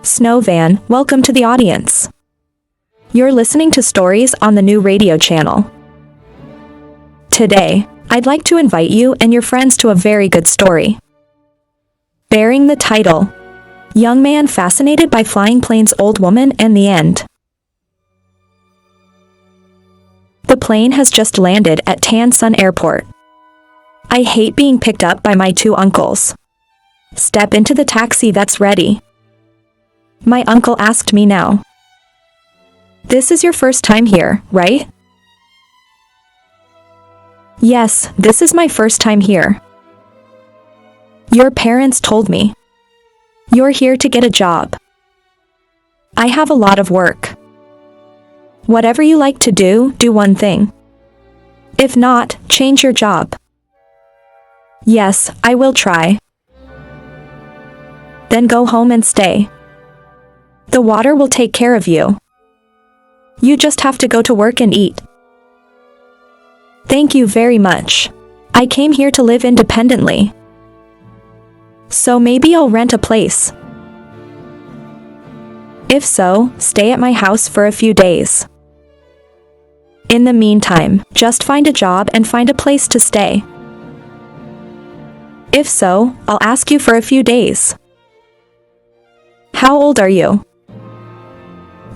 Snowvan, welcome to the audience. You're listening to stories on the new radio channel. Today, I'd like to invite you and your friends to a very good story. Bearing the title, Young Man Fascinated by Flying Planes, Old Woman and the End. The plane has just landed at Tan Son Airport. I hate being picked up by my two uncles. Step into the taxi that's ready. My uncle asked me now. This is your first time here, right? Yes, this is my first time here. Your parents told me. You're here to get a job. I have a lot of work. Whatever you like to do, do one thing. If not, change your job. Yes, I will try. Then go home and stay. The water will take care of you. You just have to go to work and eat. Thank you very much. I came here to live independently. So maybe I'll rent a place. If so, stay at my house for a few days. In the meantime, just find a job and find a place to stay. If so, I'll ask you for a few days. How old are you?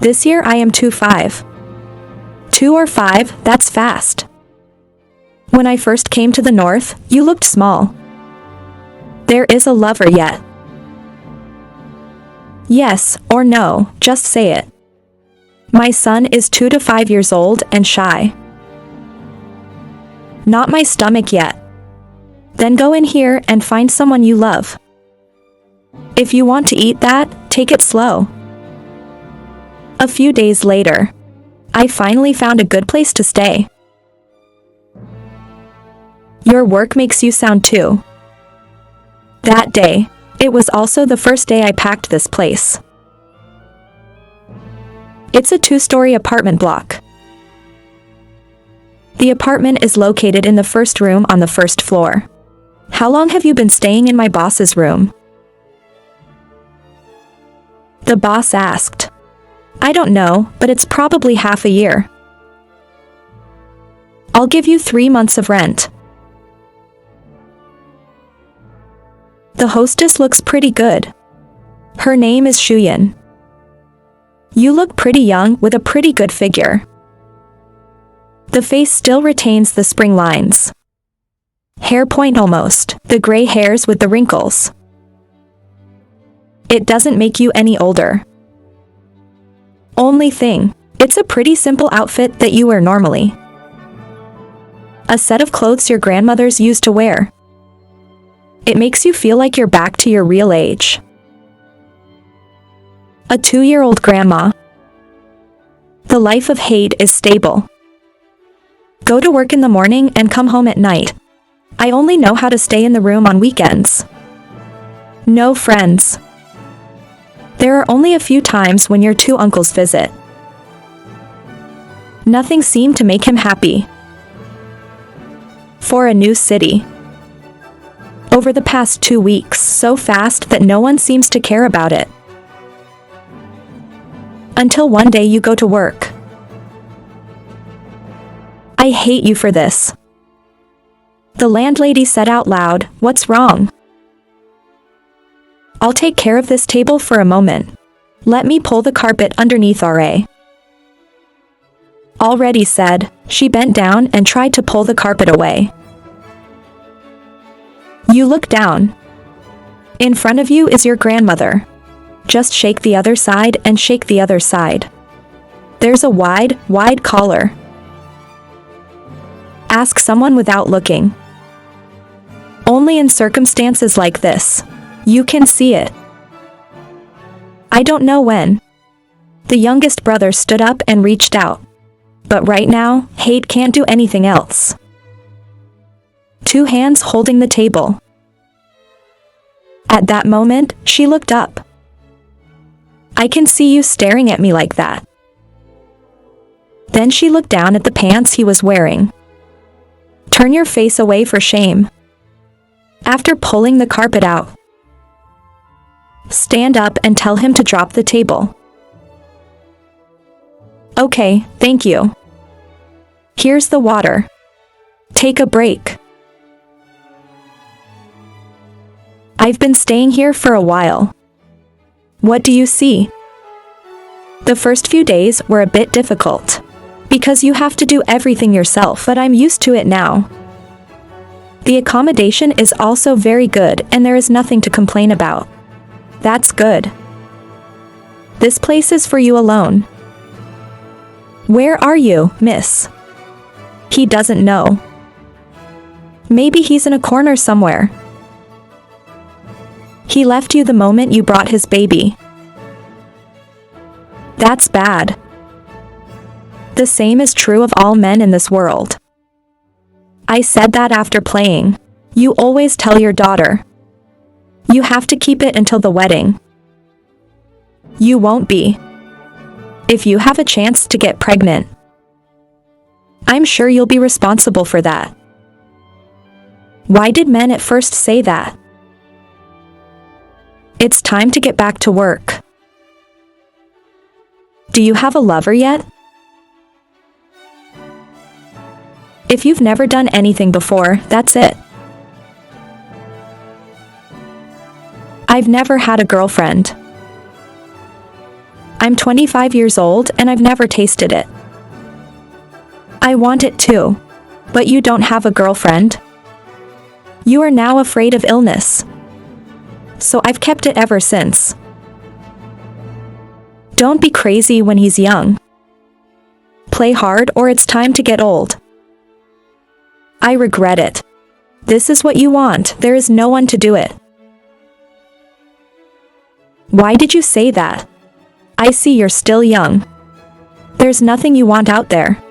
This year I am 25. 2 or 5, that's fast. When I first came to the north, you looked small. There is a lover yet? Yes or no, just say it. My son is 2 to 5 years old and shy. Not my stomach yet. Then go in here and find someone you love. If you want to eat that, take it slow. A few days later, I finally found a good place to stay. Your work makes you sound too. That day, it was also the first day I packed this place. It's a 2-story apartment block. The apartment is located in the first room on the first floor. How long have you been staying in my boss's room? The boss asked. I don't know, but it's probably half a year. I'll give you 3 months of rent. The hostess looks pretty good. Her name is Shuyan. You look pretty young with a pretty good figure. The face still retains the spring lines. Hair point almost, the gray hairs with the wrinkles. It doesn't make you any older. Only thing, it's a pretty simple outfit that you wear normally. A set of clothes your grandmothers used to wear. It makes you feel like you're back to your real age. A 2-year-old grandma. The life of hate is stable. Go to work in the morning and come home at night. I only know how to stay in the room on weekends. No friends. There are only a few times when your two uncles visit. Nothing seemed to make him happy. For a new city. Over the past 2 weeks, so fast that no one seems to care about it. Until one day you go to work. I hate you for this. The landlady said out loud, what's wrong? I'll take care of this table for a moment. Let me pull the carpet underneath RA. Already said, she bent down and tried to pull the carpet away. You look down. In front of you is your grandmother. Just shake the other side and shake the other side. There's a wide collar. Ask someone without looking. Only in circumstances like this. You can see it. I don't know when. The youngest brother stood up and reached out. But right now, hate can't do anything else. 2 hands holding the table. At that moment, she looked up. I can see you staring at me like that. Then she looked down at the pants he was wearing. Turn your face away for shame. After pulling the carpet out. Stand up and tell him to drop the table. Okay, thank you. Here's the water. Take a break. I've been staying here for a while. What do you see? The first few days were a bit difficult, because you have to do everything yourself, but I'm used to it now. The accommodation is also very good and there is nothing to complain about. That's good. This place is for you alone. Where are you, miss? He doesn't know. Maybe he's in a corner somewhere. He left you the moment you brought his baby. That's bad. The same is true of all men in this world. I said that after playing. You always tell your daughter. You have to keep it until the wedding. You won't be. If you have a chance to get pregnant, I'm sure you'll be responsible for that. Why did men at first say that? It's time to get back to work. Do you have a lover yet? If you've never done anything before, that's it. I've never had a girlfriend. I'm 25 years old and I've never tasted it. I want it too. But you don't have a girlfriend. You are now afraid of illness. So I've kept it ever since. Don't be crazy when he's young. Play hard or it's time to get old. I regret it. This is what you want, there is no one to do it. Why did you say that? I see you're still young. There's nothing you want out there.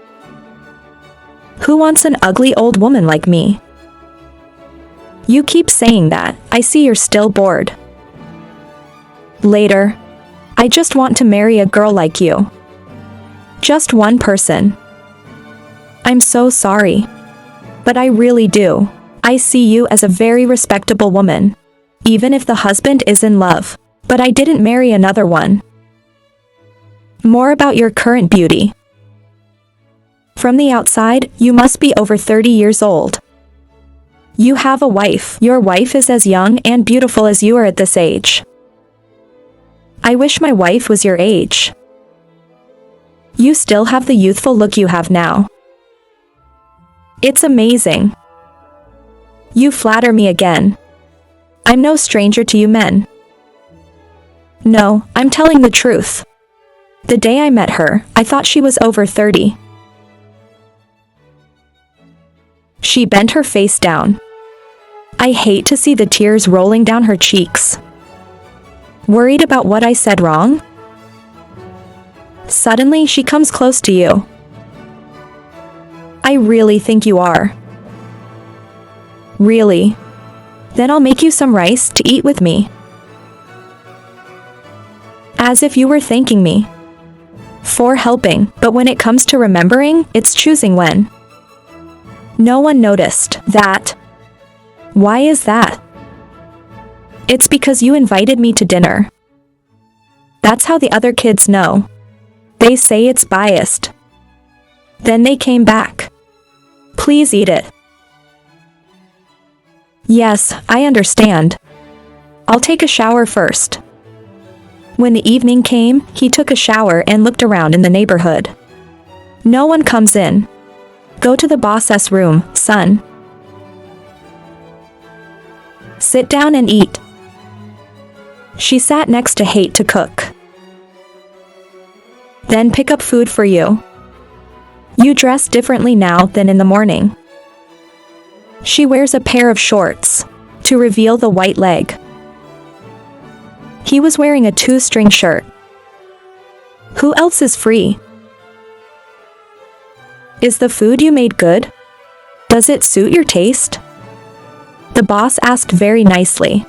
Who wants an ugly old woman like me? You keep saying that, I see you're still bored. Later. I just want to marry a girl like you. Just one person. I'm so sorry. But I really do. I see you as a very respectable woman. Even if the husband is in love. But I didn't marry another one. More about your current beauty. From the outside, you must be over 30 years old. You have a wife. Your wife is as young and beautiful as you are at this age. I wish my wife was your age. You still have the youthful look you have now. It's amazing. You flatter me again. I'm no stranger to you men. No, I'm telling the truth. The day I met her, I thought she was over 30. She bent her face down. I hate to see the tears rolling down her cheeks. Worried about what I said wrong? Suddenly she comes close to you. I really think you are. Really? Then I'll make you some rice to eat with me. As if you were thanking me for helping, but when it comes to remembering, it's choosing when. No one noticed that. Why is that? It's because you invited me to dinner. That's how the other kids know. They say it's biased. Then they came back. Please eat it. Yes, I understand. I'll take a shower first. When the evening came, he took a shower and looked around in the neighborhood. No one comes in. Go to the boss's room, son. Sit down and eat. She sat next to Hate to cook. Then pick up food for you. You dress differently now than in the morning. She wears a pair of shorts to reveal the white leg. He was wearing a 2-string shirt. Who else is free? Is the food you made good? Does it suit your taste? The boss asked very nicely.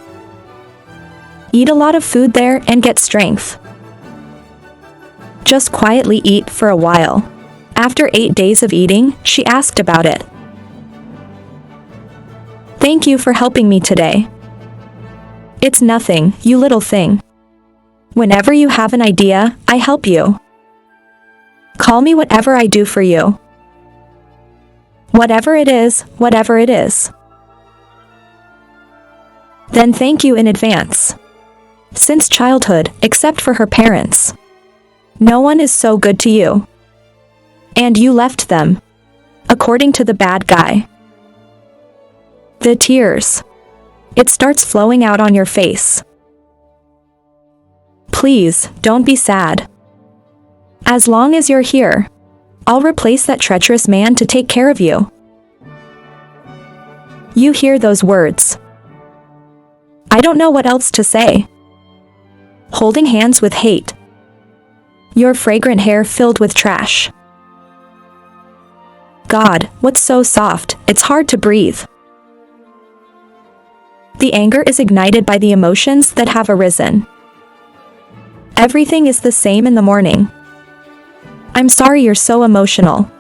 Eat a lot of food there and get strength. Just quietly eat for a while. After 8 days of eating, she asked about it. Thank you for helping me today. It's nothing, you little thing. Whenever you have an idea, I help you. Call me whatever I do for you. Whatever it is, whatever it is. Then thank you in advance. Since childhood, except for her parents, no one is so good to you. And you left them, according to the bad guy. The tears. It starts flowing out on your face. Please, don't be sad. As long as you're here, I'll replace that treacherous man to take care of you. You hear those words. I don't know what else to say. Holding hands with hate. Your fragrant hair filled with trash. God, what's so soft, it's hard to breathe. The anger is ignited by the emotions that have arisen. Everything is the same in the morning. I'm sorry you're so emotional.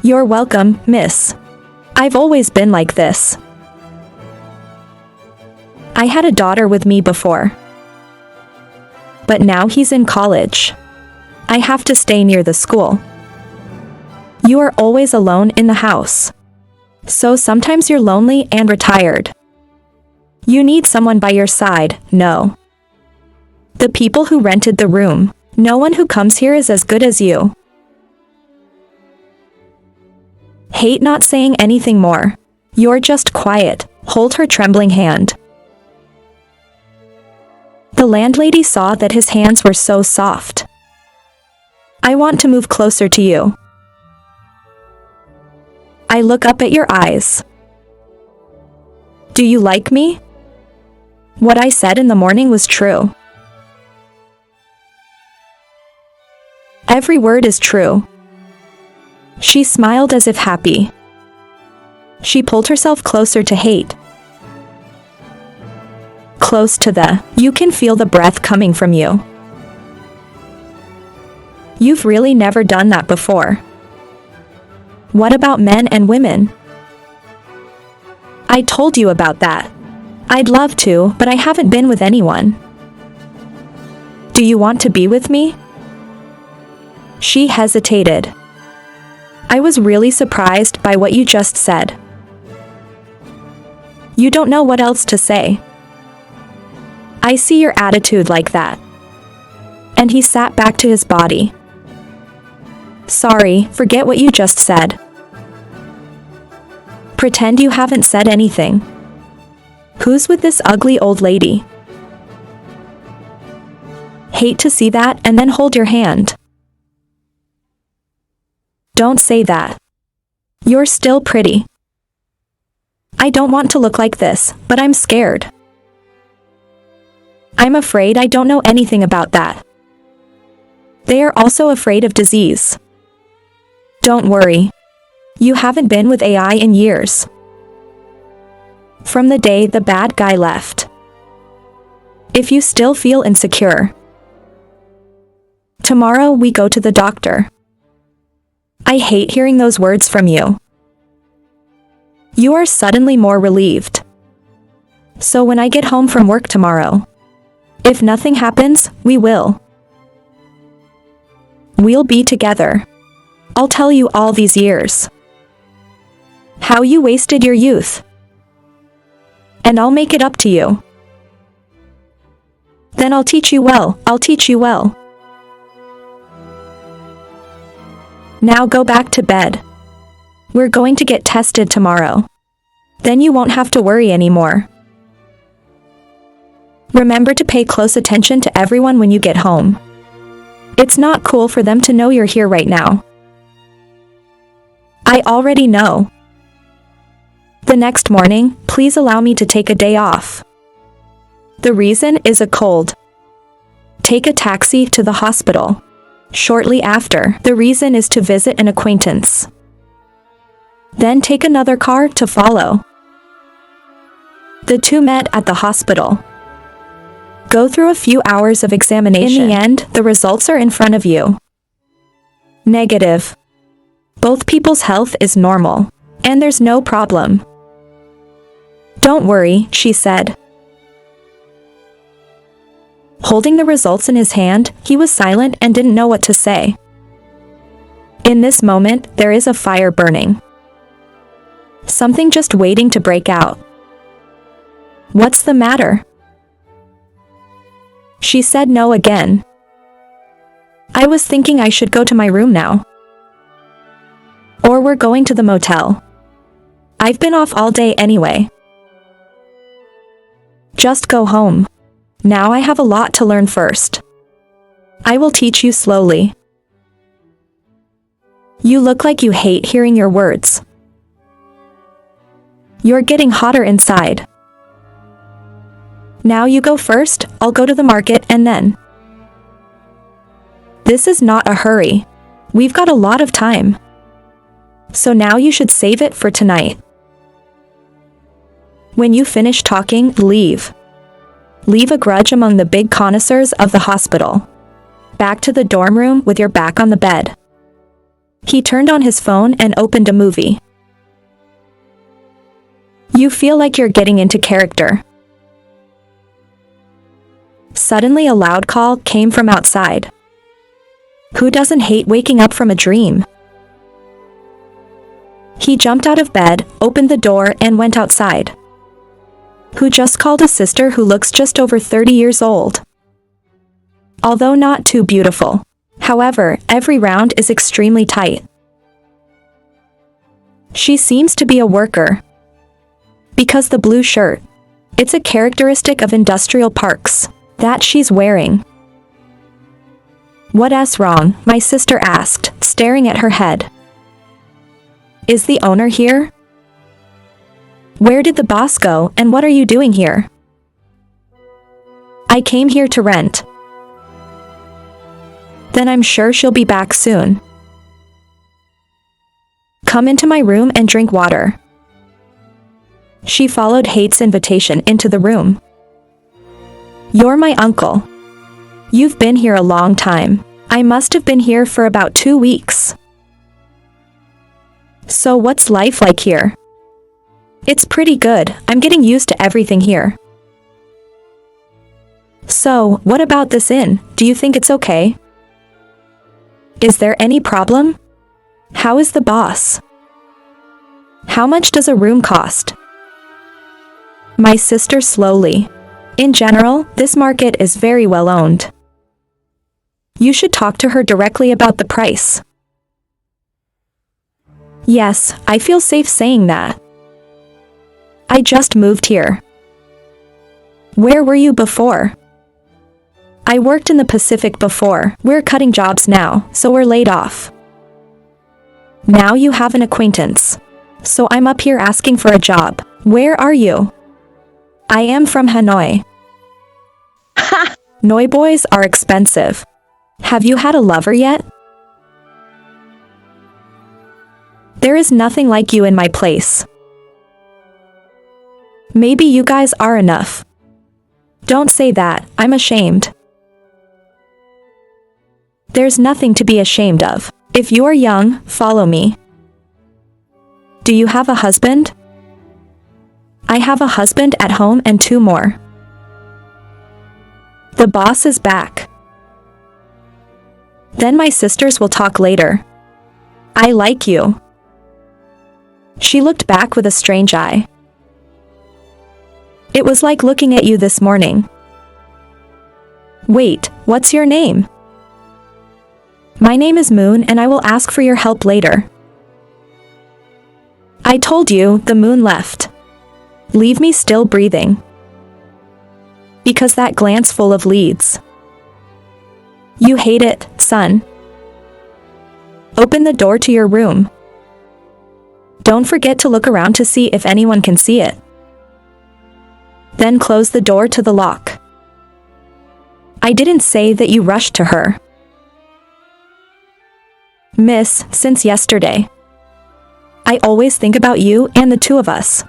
You're welcome, miss. I've always been like this. I had a daughter with me before. But now he's in college. I have to stay near the school. You are always alone in the house. So sometimes you're lonely and retired. You need someone by your side, no. The people who rented the room, no one who comes here is as good as you. Hate not saying anything more. You're just quiet. Hold her trembling hand. The landlady saw that his hands were so soft. I want to move closer to you. I look up at your eyes. Do you like me? What I said in the morning was true. Every word is true. She smiled as if happy. She pulled herself closer to hate. Close to you can feel the breath coming from you. You've really never done that before. What about men and women? I told you about that. I'd love to, but I haven't been with anyone. Do you want to be with me? She hesitated. I was really surprised by what you just said. You don't know what else to say. I see your attitude like that. And he sat back to his body. Sorry, forget what you just said. Pretend you haven't said anything. Who's with this ugly old lady? Hate to see that and then hold your hand. Don't say that. You're still pretty. I don't want to look like this, but I'm scared. I'm afraid I don't know anything about that. They are also afraid of disease. Don't worry. You haven't been with AI in years. From the day the bad guy left. If you still feel insecure. Tomorrow we go to the doctor. I hate hearing those words from you. You are suddenly more relieved. So when I get home from work tomorrow, if nothing happens, we will. We'll be together. I'll tell you all these years. How you wasted your youth. And I'll make it up to you. Then I'll teach you well, I'll teach you well. Now go back to bed. We're going to get tested tomorrow. Then you won't have to worry anymore. Remember to pay close attention to everyone when you get home. It's not cool for them to know you're here right now. I already know. The next morning, please allow me to take a day off. The reason is a cold. Take a taxi to the hospital. Shortly after, the reason is to visit an acquaintance. Then take another car to follow. The two met at the hospital. Go through a few hours of examination. In the end, the results are in front of you. Negative. Both people's health is normal, and there's no problem. Don't worry, she said. Holding the results in his hand, he was silent and didn't know what to say. In this moment, there is a fire burning. Something just waiting to break out. What's the matter? She said no again. I was thinking I should go to my room now. Or we're going to the motel. I've been off all day anyway. Just go home. Now I have a lot to learn first. I will teach you slowly. You look like you hate hearing your words. You're getting hotter inside. Now you go first, I'll go to the market and then. This is not a hurry. We've got a lot of time. So now you should save it for tonight. When you finish talking, leave. Leave a grudge among the big connoisseurs of the hospital. Back to the dorm room with your back on the bed. He turned on his phone and opened a movie. You feel like you're getting into character. Suddenly a loud call came from outside. Who doesn't hate waking up from a dream? He jumped out of bed, opened the door and went outside. Who just called a sister who looks just over 30 years old? Although not too beautiful. However, every round is extremely tight. She seems to be a worker. Because the blue shirt. It's a characteristic of industrial parks. That she's wearing. What's wrong? My sister asked, staring at her head. Is the owner here? Where did the boss go and what are you doing here? I came here to rent. Then I'm sure she'll be back soon. Come into my room and drink water. She followed Hate's invitation into the room. You're my uncle. You've been here a long time. I must have been here for about 2 weeks. So what's life like here? It's pretty good. I'm getting used to everything here. So, what about this inn? Do you think it's okay? Is there any problem? How is the boss? How much does a room cost? My sister slowly. In general, this market is very well owned. You should talk to her directly about the price. Yes, I feel safe saying that. I just moved here. Where were you before? I worked in the Pacific before. We're cutting jobs now, so we're laid off. Now you have an acquaintance. So I'm up here asking for a job. Where are you? I am from Hanoi. Ha! Noi boys are expensive. Have you had a lover yet? There is nothing like you in my place. Maybe you guys are enough. Don't say that, I'm ashamed. There's nothing to be ashamed of. If you are young, follow me. Do you have a husband? I have a husband at home and 2 more. The boss is back. Then my sisters will talk later. I like you. She looked back with a strange eye. It was like looking at you this morning. Wait, what's your name? My name is Moon and I will ask for your help later. I told you, the moon left. Leave me still breathing. Because that glance full of leads. You hate it, son. Open the door to your room. Don't forget to look around to see if anyone can see it. Then close the door to the lock. I didn't say that you rushed to her. Miss, since yesterday. I always think about you and the 2 of us.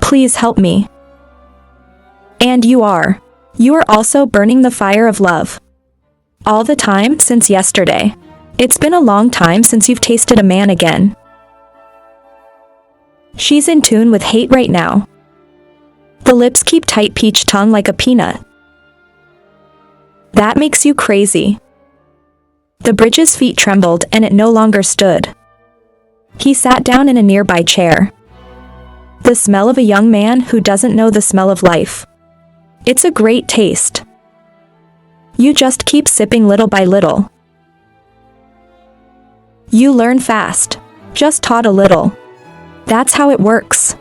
Please help me. And you are. You are also burning the fire of love. All the time since yesterday. It's been a long time since you've tasted a man again. She's in tune with hate right now. The lips keep tight, peach tongue like a peanut. That makes you crazy. The bridge's feet trembled and it no longer stood. He sat down in a nearby chair. The smell of a young man who doesn't know the smell of life. It's a great taste. You just keep sipping little by little. You learn fast. Just taught a little. That's how it works.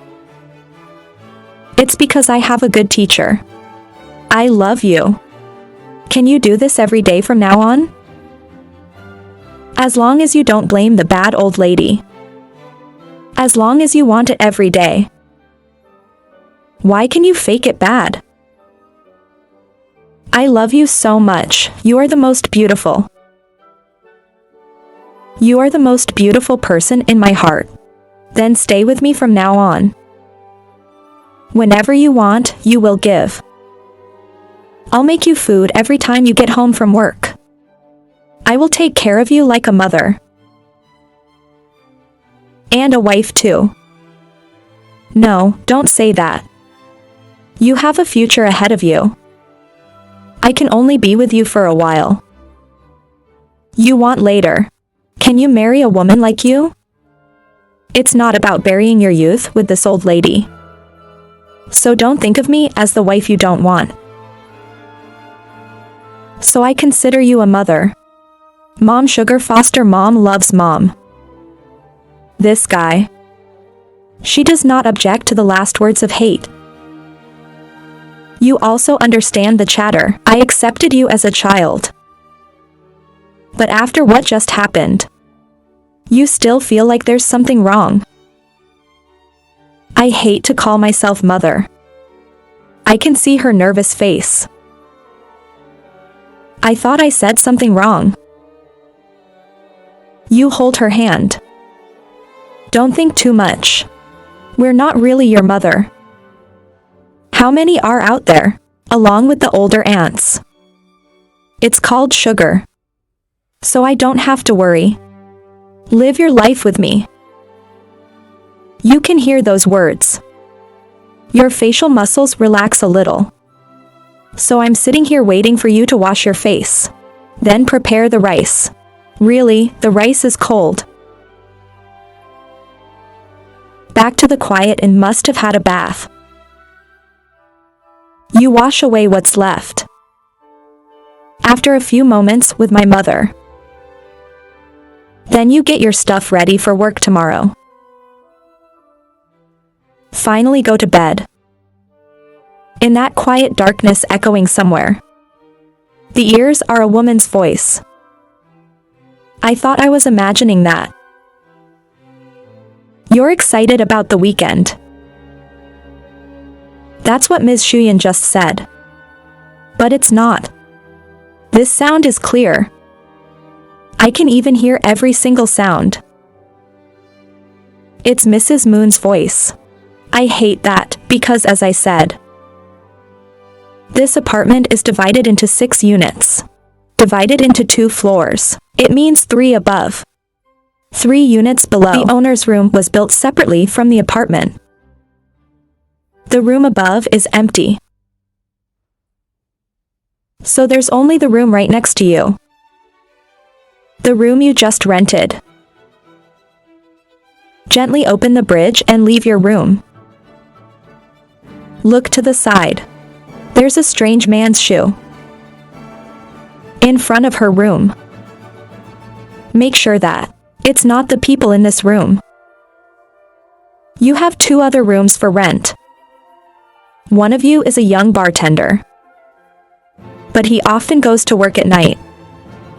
It's because I have a good teacher. I love you. Can you do this every day from now on? As long as you don't blame the bad old lady. As long as you want it every day. Why can you fake it bad? I love you so much. You are the most beautiful. You are the most beautiful person in my heart. Then stay with me from now on. Whenever you want, you will give. I'll make you food every time you get home from work. I will take care of you like a mother. And a wife too. No, don't say that. You have a future ahead of you. I can only be with you for a while. You want later. Can you marry a woman like you? It's not about burying your youth with this old lady. So don't think of me as the wife you don't want. So I consider you a mother. Mom sugar foster mom loves mom. This guy. She does not object to the last words of hate. You also understand the chatter. I accepted you as a child. But after what just happened, you still feel like there's something wrong. I hate to call myself mother. I can see her nervous face. I thought I said something wrong. You hold her hand. Don't think too much. We're not really your mother. How many are out there, along with the older aunts? It's called sugar. So I don't have to worry. Live your life with me. You can hear those words. Your facial muscles relax a little. So I'm sitting here waiting for you to wash your face. Then prepare the rice. Really, the rice is cold. Back to the quiet and must have had a bath. You wash away what's left. After a few moments with my mother. Then you get your stuff ready for work tomorrow. Finally go to bed. In that quiet darkness echoing somewhere. The ears are a woman's voice. I thought I was imagining that. You're excited about the weekend. That's what Ms. Shuyan just said. But it's not. This sound is clear. I can even hear every single sound. It's Mrs. Moon's voice. I hate that, because as I said, this apartment is divided into 6 units. Divided into 2 floors. It means 3 above. 3 units below. The owner's room was built separately from the apartment. The room above is empty. So there's only the room right next to you. The room you just rented. Gently open the bridge and leave your room. Look to the side. There's a strange man's shoe. In front of her room. Make sure that it's not the people in this room. You have 2 other rooms for rent. One of you is a young bartender. But he often goes to work at night.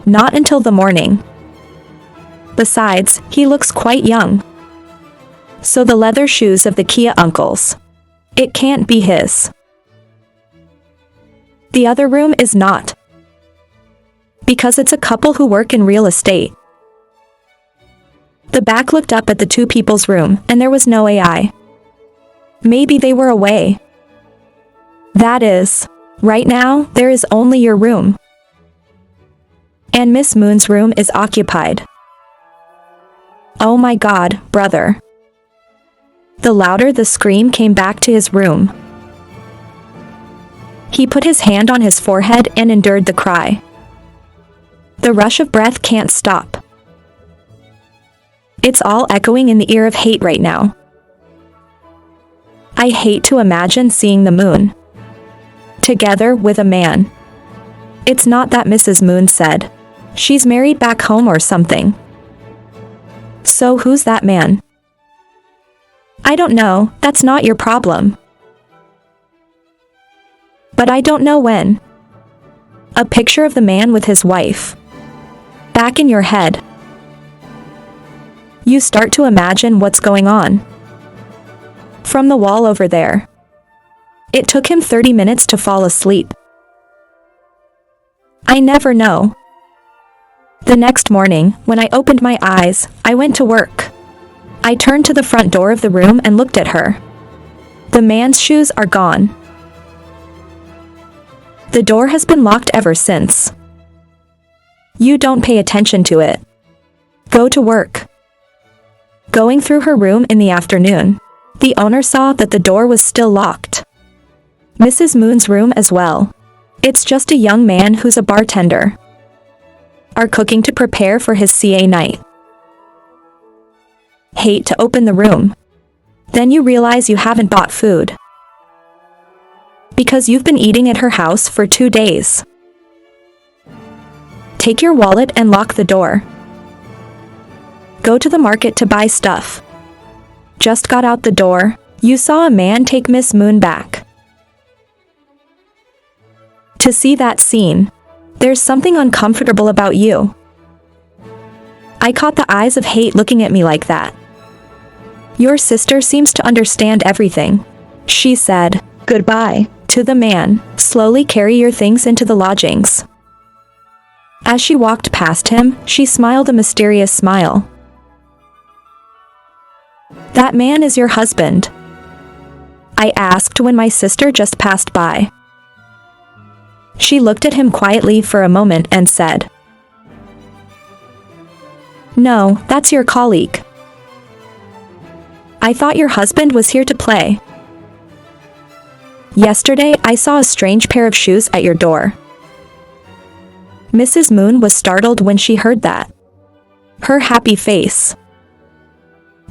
Not until the morning. Besides, he looks quite young. So the leather shoes of the Kia uncles. It can't be his. The other room is not. Because it's a couple who work in real estate. The back looked up at the 2 people's room, and there was no AI. Maybe they were away. That is, right now, there is only your room. And Miss Moon's room is occupied. Oh my God, brother. The louder the scream came back to his room. He put his hand on his forehead and endured the cry. The rush of breath can't stop. It's all echoing in the ear of hate right now. I hate to imagine seeing the moon together with a man. It's not that, Mrs. Moon said. She's married back home or something. So who's that man? I don't know, that's not your problem. But I don't know when. A picture of the man with his wife. Back in your head. You start to imagine what's going on. From the wall over there. It took him 30 minutes to fall asleep. I never know. The next morning, when I opened my eyes, I went to work. I turned to the front door of the room and looked at her. The man's shoes are gone. The door has been locked ever since. You don't pay attention to it. Go to work. Going through her room in the afternoon, the owner saw that the door was still locked. Mrs. Moon's room as well. It's just a young man who's a bartender. Are cooking to prepare for his CA night. Hate to open the room. Then you realize you haven't bought food. Because you've been eating at her house for 2 days. Take your wallet and lock the door. Go to the market to buy stuff. Just got out the door, you saw a man take Miss Moon back. To see that scene, there's something uncomfortable about you. I caught the eyes of hate looking at me like that. Your sister seems to understand everything. She said, goodbye, to the man, slowly carry your things into the lodgings. As she walked past him, she smiled a mysterious smile. That man is your husband? I asked when my sister just passed by. She looked at him quietly for a moment and said, no, that's your colleague. I thought your husband was here to play. Yesterday, I saw a strange pair of shoes at your door. Mrs. Moon was startled when she heard that. Her happy face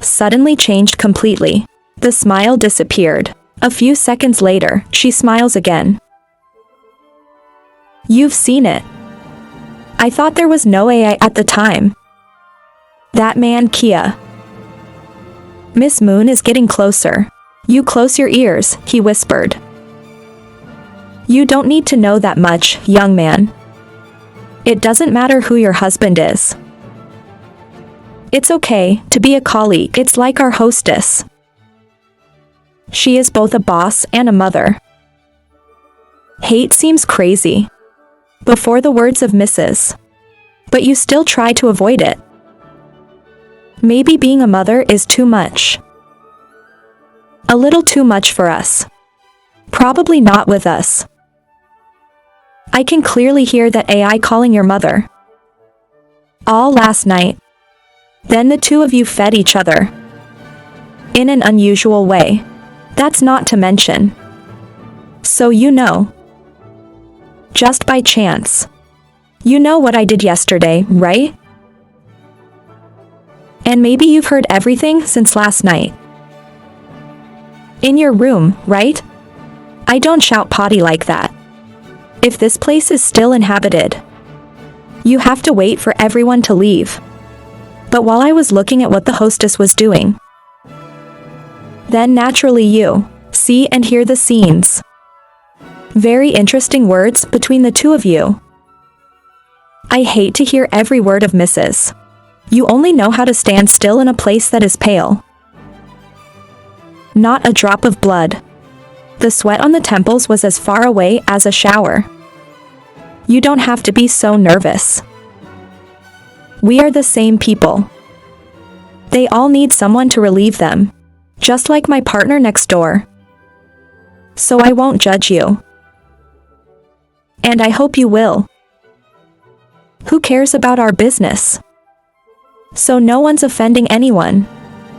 suddenly changed completely. The smile disappeared. A few seconds later, she smiles again. You've seen it. I thought there was no AI at the time. That man, Kia. Miss Moon is getting closer. You close your ears, he whispered. You don't need to know that much, young man. It doesn't matter who your husband is. It's okay to be a colleague. It's like our hostess. She is both a boss and a mother. Hate seems crazy. Before the words of Mrs. But you still try to avoid it. Maybe being a mother is too much. A little too much for us. Probably not with us. I can clearly hear that AI calling your mother. All last night. Then the two of you fed each other. In an unusual way. That's not to mention. So you know. Just by chance. You know what I did yesterday, right? And maybe you've heard everything since last night. In your room, right? I don't shout potty like that. If this place is still inhabited, you have to wait for everyone to leave. But while I was looking at what the hostess was doing, then naturally you see and hear the scenes. Very interesting words between the two of you. I hate to hear every word of Mrs. You only know how to stand still in a place that is pale. Not a drop of blood. The sweat on the temples was as far away as a shower. You don't have to be so nervous. We are the same people. They all need someone to relieve them. Just like my partner next door. So I won't judge you. And I hope you will. Who cares about our business? So no one's offending anyone.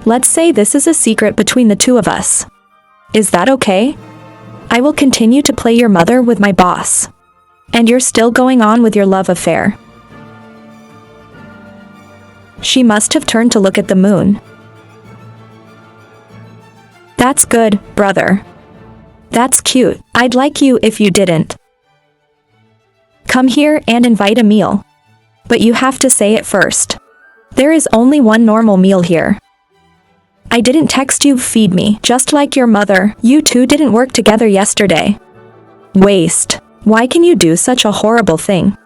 Let's say this is a secret between the two of us. Is that okay? I will continue to play your mother with my boss. And you're still going on with your love affair. She must have turned to look at the moon. That's good, brother. That's cute. I'd like you if you didn't. Come here and invite a meal. But you have to say it first. There is only one normal meal here. I didn't text you, feed me, just like your mother. You two didn't work together yesterday. Waste. Why can you do such a horrible thing?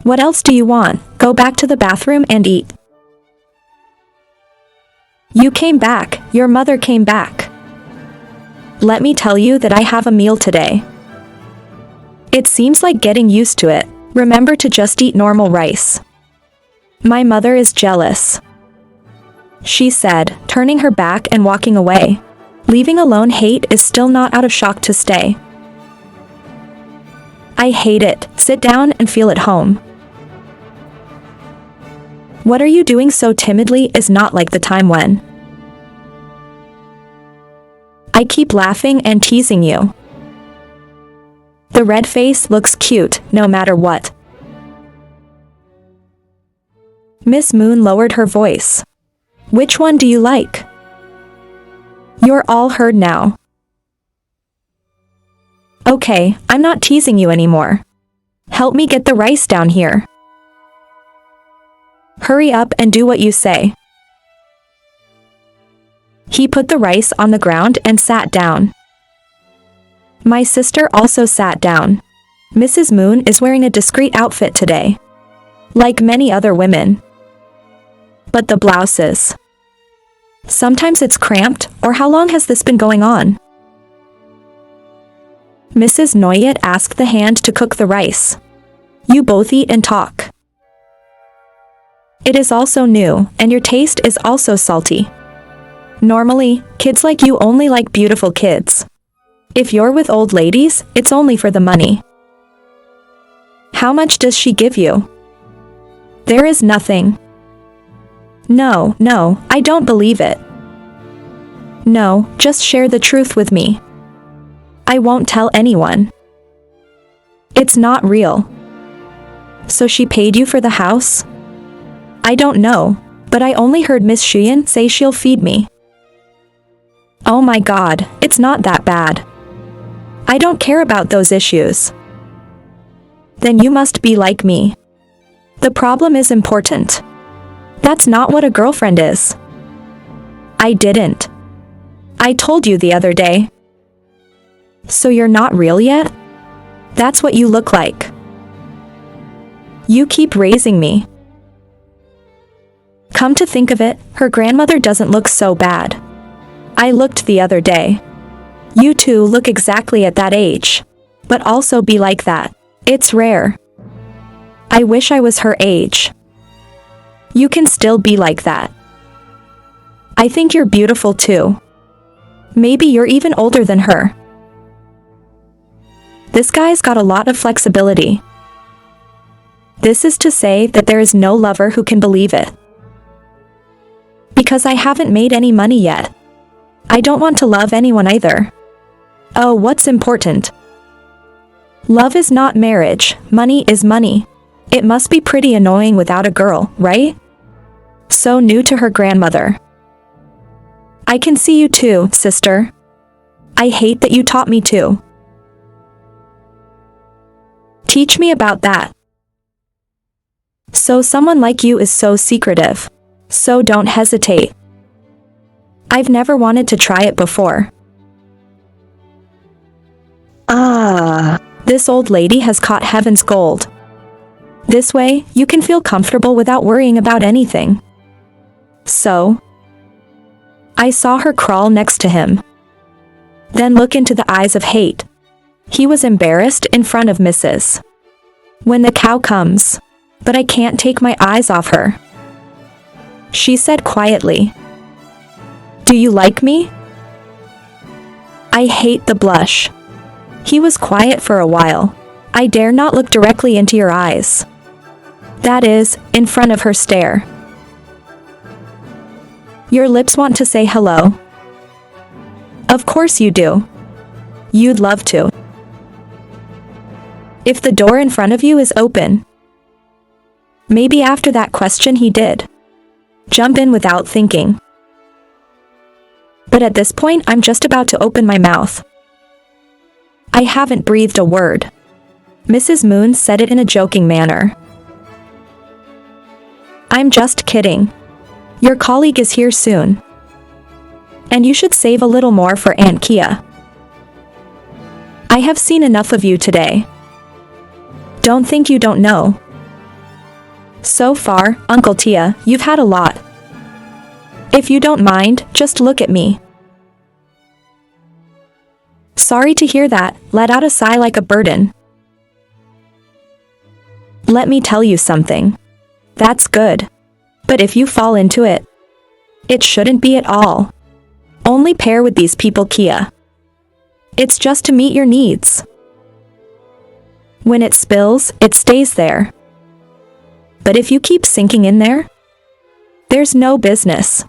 What else do you want? Go back to the bathroom and eat. You came back. Your mother came back. Let me tell you that I have a meal today. It seems like getting used to it. Remember to just eat normal rice. My mother is jealous, she said, turning her back and walking away. Leaving alone, hate is still not out of shock to stay. I hate it. Sit down and feel at home. What are you doing so timidly is not like the time when I keep laughing and teasing you. The red face looks cute, no matter what. Miss Moon lowered her voice. Which one do you like? You're all heard now. Okay, I'm not teasing you anymore. Help me get the rice down here. Hurry up and do what you say. He put the rice on the ground and sat down. My sister also sat down. Mrs. Moon is wearing a discreet outfit today, like many other women. But the blouses. Sometimes it's cramped, or how long has this been going on? Mrs. Noyet asked the hand to cook the rice. You both eat and talk. It is also new, and your taste is also salty. Normally, kids like you only like beautiful kids. If you're with old ladies, it's only for the money. How much does she give you? There is nothing. No, I don't believe it. No, just share the truth with me. I won't tell anyone. It's not real. So she paid you for the house? I don't know, but I only heard Miss Sheehan say she'll feed me. Oh my God, it's not that bad. I don't care about those issues. Then you must be like me. The problem is important. That's not what a girlfriend is. I didn't. I told you the other day. So you're not real yet? That's what you look like. You keep raising me. Come to think of it, her grandmother doesn't look so bad. I looked the other day. You two look exactly at that age, but also be like that. It's rare. I wish I was her age. You can still be like that. I think you're beautiful too. Maybe you're even older than her. This guy's got a lot of flexibility. This is to say that there is no lover who can believe it. Because I haven't made any money yet. I don't want to love anyone either. Oh, what's important? Love is not marriage, money is money. It must be pretty annoying without a girl, right? So new to her grandmother. I can see you too, sister. I hate that you taught me to. Teach me about that. So someone like you is so secretive. So don't hesitate. I've never wanted to try it before. This old lady has caught heaven's gold. This way, you can feel comfortable without worrying about anything. So, I saw her crawl next to him. Then look into the eyes of hate. He was embarrassed in front of Mrs. When the cow comes. But I can't take my eyes off her. She said quietly. Do you like me? I hate the blush. He was quiet for a while. I dare not look directly into your eyes. That is, in front of her stare. Your lips want to say hello. Of course you do. You'd love to. If the door in front of you is open. Maybe after that question he did. Jump in without thinking. But at this point I'm just about to open my mouth. I haven't breathed a word. Mrs. Moon said it in a joking manner. I'm just kidding. Your colleague is here soon. And you should save a little more for Aunt Kia. I have seen enough of you today. Don't think you don't know. So far, Uncle Tia, you've had a lot. If you don't mind, just look at me. Sorry to hear that, let out a sigh like a burden. Let me tell you something. That's good. But if you fall into it, it shouldn't be at all. Only pair with these people, Kia. It's just to meet your needs. When it spills, it stays there. But if you keep sinking in there, there's no business.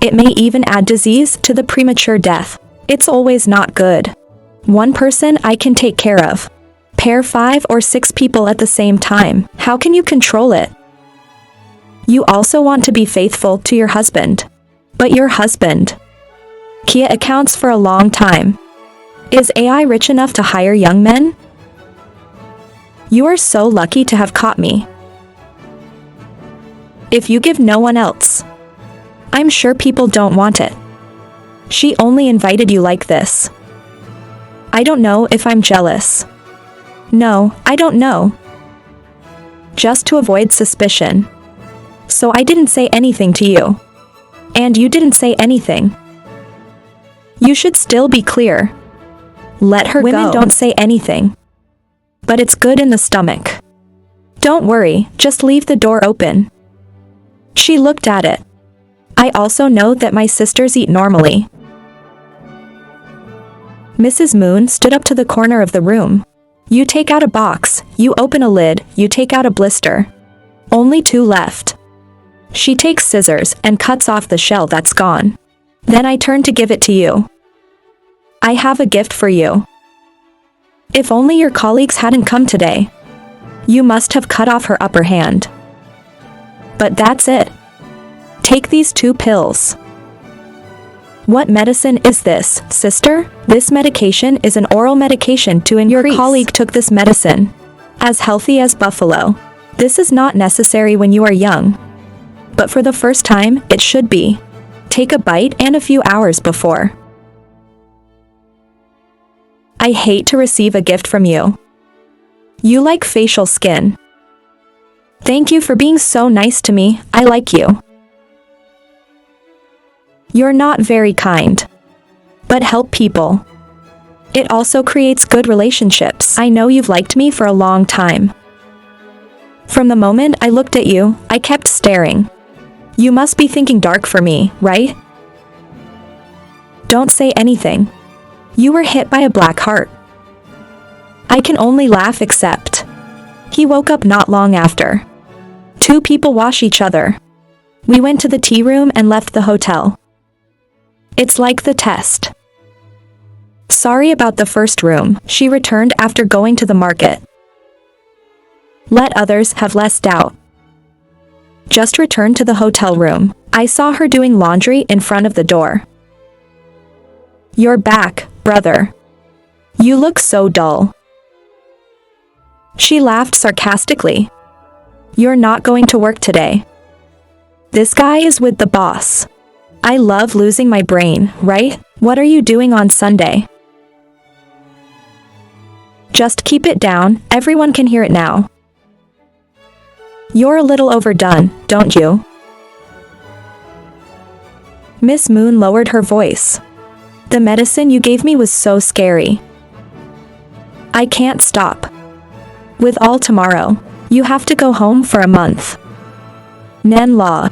It may even add disease to the premature death. It's always not good. One person I can take care of. Pair 5 or 6 people at the same time. How can you control it? You also want to be faithful to your husband. But your husband, Kia, accounts for a long time. Is AI rich enough to hire young men? You are so lucky to have caught me. If you give no one else, I'm sure people don't want it. She only invited you like this. I don't know if I'm jealous. No, I don't know. Just to avoid suspicion. So I didn't say anything to you. And you didn't say anything. You should still be clear. Let her go. Women don't say anything. But it's good in the stomach. Don't worry, just leave the door open. She looked at it. I also know that my sisters eat normally. Mrs. Moon stood up to the corner of the room. You take out a box, you open a lid, you take out a blister. Only 2 left. She takes scissors and cuts off the shell that's gone. Then I turn to give it to you. I have a gift for you. If only your colleagues hadn't come today. You must have cut off her upper hand. But that's it. Take these 2 pills. What medicine is this, sister? This medication is an oral medication to increase. Your colleague took this medicine. As healthy as buffalo. This is not necessary when you are young. But for the first time, it should be. Take a bite and a few hours before. I hate to receive a gift from you. You like facial skin. Thank you for being so nice to me, I like you. You're not very kind. But help people. It also creates good relationships. I know you've liked me for a long time. From the moment I looked at you, I kept staring. You must be thinking dark for me, right? Don't say anything. You were hit by a black heart. I can only laugh except. He woke up not long after. 2 people wash each other. We went to the tea room and left the hotel. It's like the test. Sorry about the first room, she returned after going to the market. Let others have less doubt. Just return to the hotel room. I saw her doing laundry in front of the door. You're back, brother. You look so dull. She laughed sarcastically. You're not going to work today. This guy is with the boss. I love losing my brain, right? What are you doing on Sunday? Just keep it down, everyone can hear it now. You're a little overdone, don't you? Miss Moon lowered her voice. The medicine you gave me was so scary. I can't stop. With all tomorrow, you have to go home for a month. Nen la.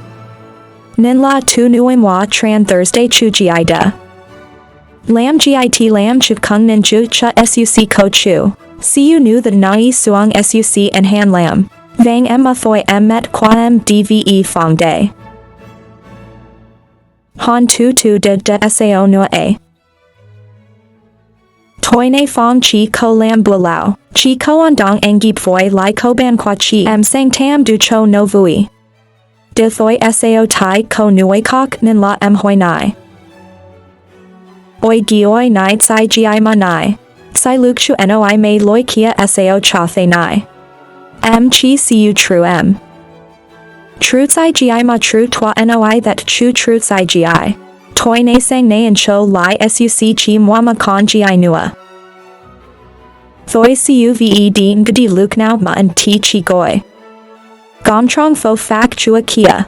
Nen la tu nuoi moi tran Thursday chu giida. Lam git lam chu kung nin ju cha suc ko chu. See you nu the nai suang suc and han lam. Vang em thoi em met qua em dve fong day. Han tu tu de sao nua a. Toi ne fong chi ko lam bu lao, chi ko on dong engip voi lai ko ban qua chi am sang tam du cho no vui. De thoi sao tai ko nuoi kok nin la em hoi nai. Oi gioi nai tsai gi ma nai. Sai luk shu noi mei loi kia sao cha the nai. M chi cu true m. True tsai gi ma true twa noi that true tsai gi. Toi ne sang ne and cho lai suc chi moi ma con gi nua. Thoi cuve din gdi luk now ma and ti chi goi. Gom trong fo fak chua kia.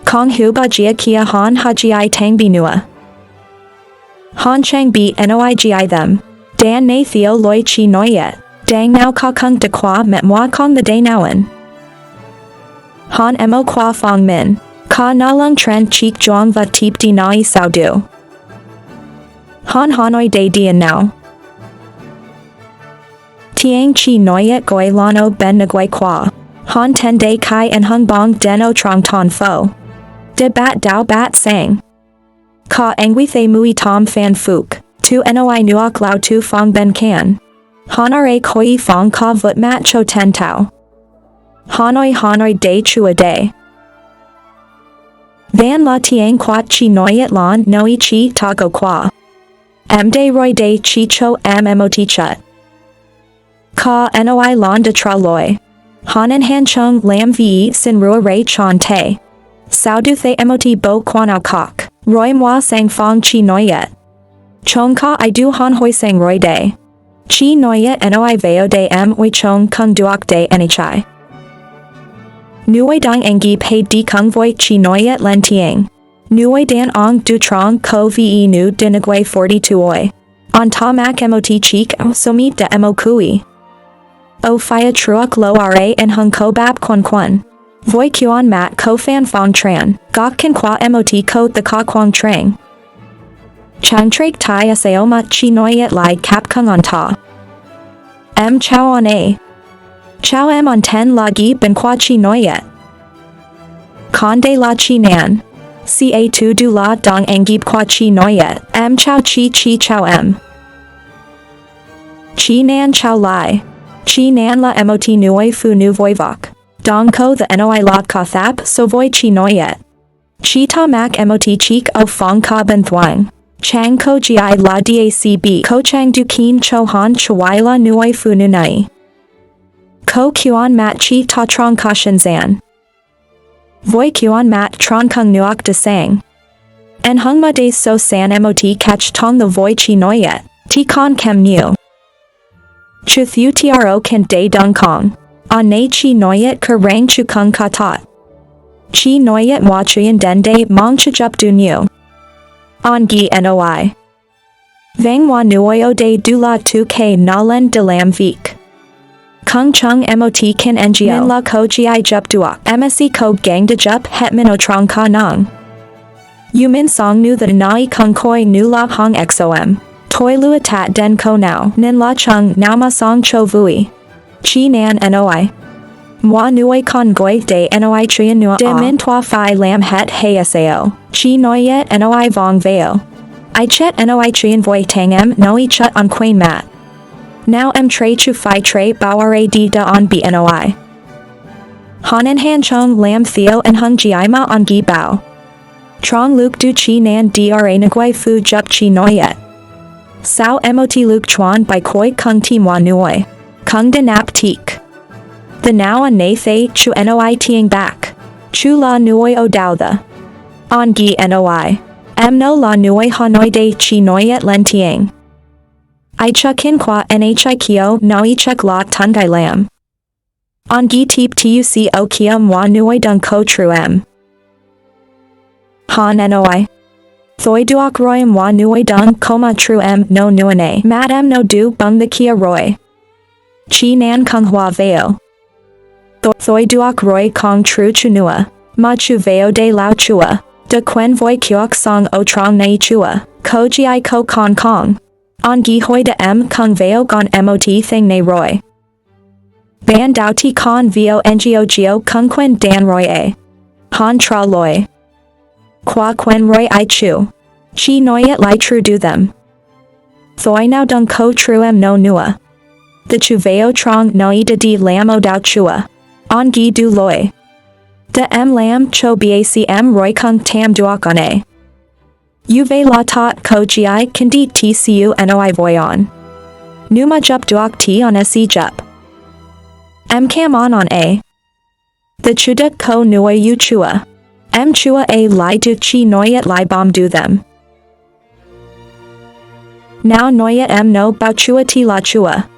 Kong hu ba jia kia han ha gi tang bi nua. Han chang bi noi gi them. Dan na theo loi chi noi yet. Dang now ka kung de qua met moi kong the day nowen. Han mo qua fong min. Ka na lung tren cheek jong va teep di nai sao du. Han hanoi day dian now. Tiang chi noyet goi lano ben nguai qua. Han ten day kai and hung bong deno trong ton fo. De bat dao bat sang. Ka angwi the mui tom fan fuk. Tu noi nuok lao tu fong ben can. Han ra koi fong ka vut mat cho ten tau. Hanoi day chua day. Van la tiang quat chi noyet lon noi chi tago qua. Day roy day chi cho mot chut. Ka noi lon de tra loi. Han en han chung lam vi sin rua ray chan te. Sao du the mot bo quan ao kok. Roy moi sang fong chi noyet. Chong ka I du han hoi sang roy day. Chi noyet noi veo day oi chong kung duok day nhai. Nuoi dang engi pei di kung voi chi noyet len tiang. Nuoi dan ong du trong ko ve nu dinagui 42 oi. On ta mak mot cheek so meet de mo kui. O fia truok lo ra en hung ko bap quan. Voi kuan mat ko fan fong tran. Gok kan qua mot ko the ka quang trang. Chang trak tai sao ma chi noyet lai kap kung on ta. M chow on a. Chow m on 10 la gi ben qua chi noyet. Conde la chi nan. Ca2 du la dong angib qua chi noyet. M chow chi chow m. Chi nan chow lai. Chi nan la mot nuoi fu nu voi vok. Dong ko the noi la ka thap so voi chi noyet. Chi ta mak mot cheek o fong ka ben thuang. Chang ko gi la dacb ko chang du keen cho han chwai la nuoi fu nu nai. Ko kuan mat chi ta trong ka shin zan. Voi kuan mat tron kung nuok de sang. En hung ma de so san mot catch tong the voi chi noyet. Ti con kem nu. Chu thu tro kan day dung kong. On na chi noyet ka rang chu kung ka tot. Chi noyet wa chuyen den day mong chu jup du nu. On gi noi. Vang wa nuoi o day du la tu k na len de lam vik. Kung chung mot kan ngo. Min la ko gi jup duok. Msc ko gang de jup het min o trong ka nong. Yu min song nu the nai kung koi nu la hong xom. Toi lua tat den ko now. Nin la chung now ma song cho vui. Chi nan noi. Moi nuoi con goi de noi trian nua de min toa phi lam het hey sao. Chi noyet noi vong veo. I chet noi trian voi tang em noi chut on quain mat. Now em tre chu phi tre bauare di da on bnoi. Han en han chong lam theo and hung gi ma on gi bao. Trong luk du chi nan dra nguai fu jup chi noyet. Sao mot luk chuan by koi kung ti moi nuoi. Kung de nap teak. The now on na thay chu noi tiang back. Chu la nuoi o dao the. On gi noi. M no la nuoi hanoi de chi noyet len tiang. I chuk hin qua nhi kio noi chuk la tungai lam. On gi teep tuc o kia moi nuoi dung ko tru m. Han noi. Thoi duok roy moi nuoi dung koma tru m no nuane. Mat m no du bung the kia roy. Chi nan kung hua veo. Thoi duok roy kong tru chunua. Ma chu veo de lao chua. De quen voi kyok song o trong nai chua. Ko gi ko kong kong. On gi hoi de m kung veo gon mot thing ne roy. Ban dao ti con veo ngo geo kung quen dan roy a. Han tra loy. Qua quen roi I chu. Chi noyet lai tru do them. Thoi now dung ko tru em no nua. The chu veo trong noi de di lam o dao chua. On gi du loi. De em lam cho bacm roi kung tam duok on a. U ve la tot ko gi kan di tcu noi voyon. Numa jup duok t on se jup. M cam on a. The chuda ko nua u chua. M chua a lai du chi noyet lai bom do them. Now noyet m no bao chua ti la chua.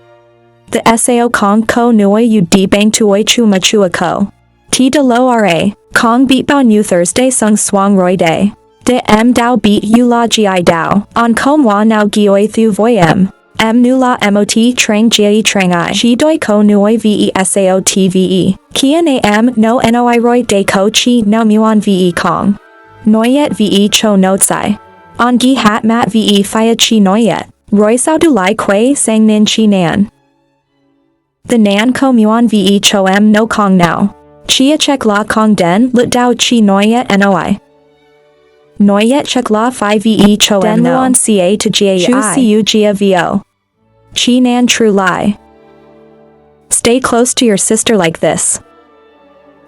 The sao kong ko nua u di bang tuoi chu ma chua ko. T de lo ra, kong beat bao nu Thursday sung swang roi day. De m dao beat u la gi dao, on kom wa now gioi thu voi m. M nu la mot trang gi trang I. Chi doi ko nuoi ve sao tve. Kian a m no noi roi de ko chi no muon ve kong. Noyet ve cho no tsai. On gi hat mat ve fia chi noyet. Roi sao du lai quay sang nin chi nan. The nan ko muon ve cho m no kong now. Chia check la kong den lut dao chi noyet noi. Noyet check la phi ve cho den no. Luon ca to gai. Chu cu gia vo. Chi nan true lie. Stay close to your sister like this.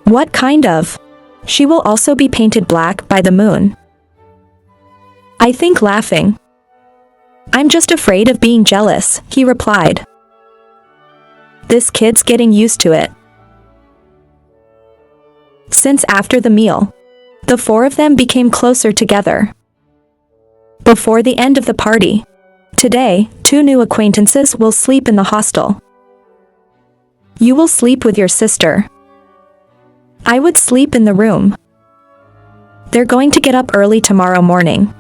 What kind of? She will also be painted black by the moon. I think laughing. I'm just afraid of being jealous, he replied. This kid's getting used to it. Since after the meal, the four of them became closer together. Before the end of the party, today, 2 new acquaintances will sleep in the hostel. You will sleep with your sister. I would sleep in the room. They're going to get up early tomorrow morning.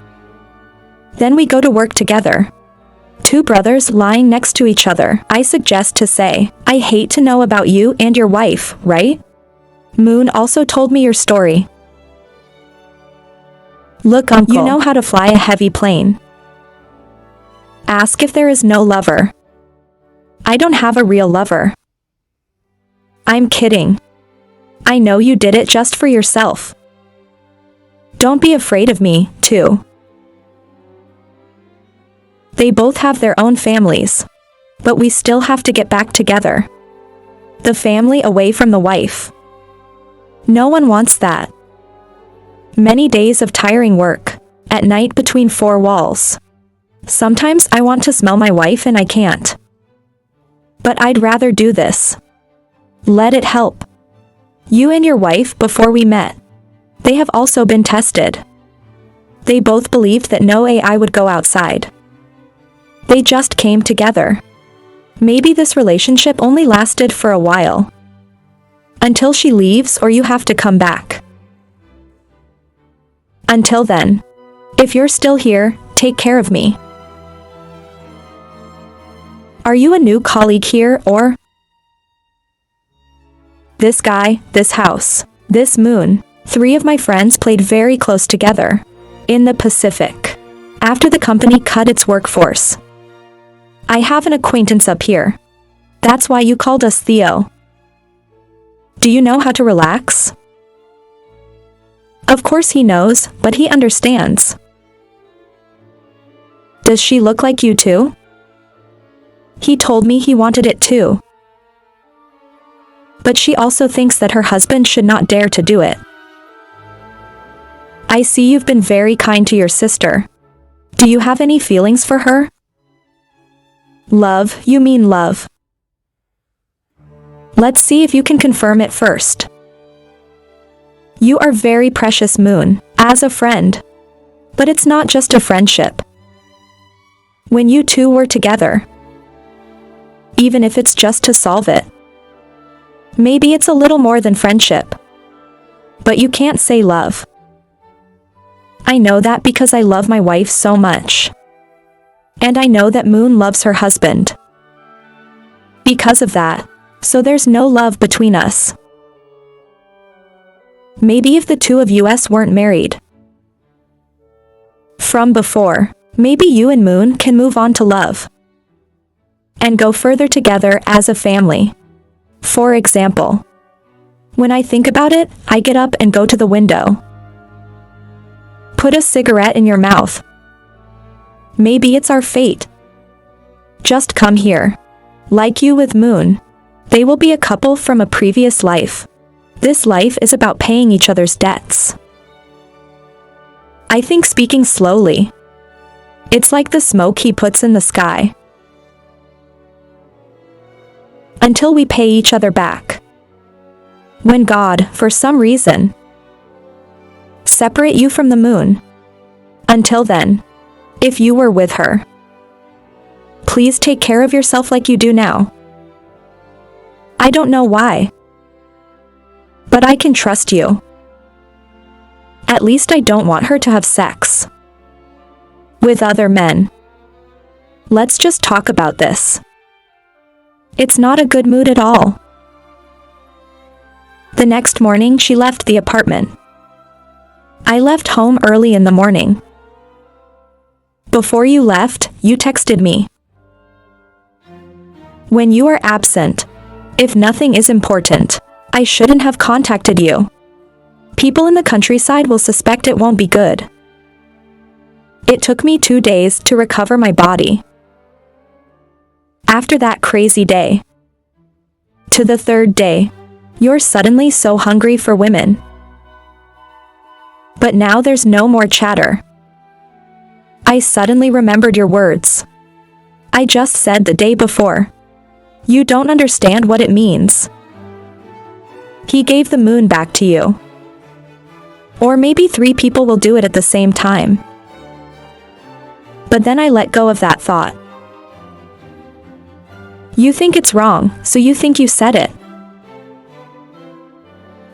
Then we go to work together. 2 brothers lying next to each other. I suggest to say, I hate to know about you and your wife, right? Moon also told me your story. Look, uncle, you know how to fly a heavy plane. Ask if there is no lover. I don't have a real lover. I'm kidding. I know you did it just for yourself. Don't be afraid of me, too. They both have their own families. But we still have to get back together. The family away from the wife. No one wants that. Many days of tiring work. At night between 4 walls. Sometimes I want to smell my wife and I can't. But I'd rather do this. Let it help. You and your wife before we met. They have also been tested. They both believed that no AI would go outside. They just came together. Maybe this relationship only lasted for a while. Until she leaves or you have to come back. Until then, if you're still here, take care of me. Are you a new colleague here or? This guy, this house, this moon. 3 of my friends played very close together. In the Pacific. After the company cut its workforce. I have an acquaintance up here. That's why you called us Theo. Do you know how to relax? Of course he knows, but he understands. Does she look like you too? He told me he wanted it too. But she also thinks that her husband should not dare to do it. I see you've been very kind to your sister. Do you have any feelings for her? Love, you mean love. Let's see if you can confirm it first. You are very precious, Moon, as a friend. But it's not just a friendship. When you 2 were together. Even if it's just to solve it. Maybe it's a little more than friendship. But you can't say love. I know that because I love my wife so much. And I know that Moon loves her husband. Because of that, so there's no love between us. Maybe if the 2 of us weren't married. From before, maybe you and Moon can move on to love. And go further together as a family. For example, when I think about it, I get up and go to the window. Put a cigarette in your mouth. Maybe it's our fate. Just come here. Like you with Moon. They will be a couple from a previous life. This life is about paying each other's debts. I think speaking slowly. It's like the smoke he puts in the sky. Until we pay each other back. When God, for some reason, separate you from the moon. Until then, if you were with her, please take care of yourself like you do now. I don't know why, but I can trust you. At least I don't want her to have sex with other men. Let's just talk about this. It's not a good mood at all. The next morning she left the apartment. I left home early in the morning. Before you left, you texted me. When you are absent, if nothing is important, I shouldn't have contacted you. People in the countryside will suspect it won't be good. It took me 2 days to recover my body. After that crazy day, to the 3rd day, you're suddenly so hungry for women. But now there's no more chatter. I suddenly remembered your words. I just said the day before. You don't understand what it means. He gave the moon back to you. Or maybe 3 people will do it at the same time. But then I let go of that thought. You think it's wrong, so you think you said it.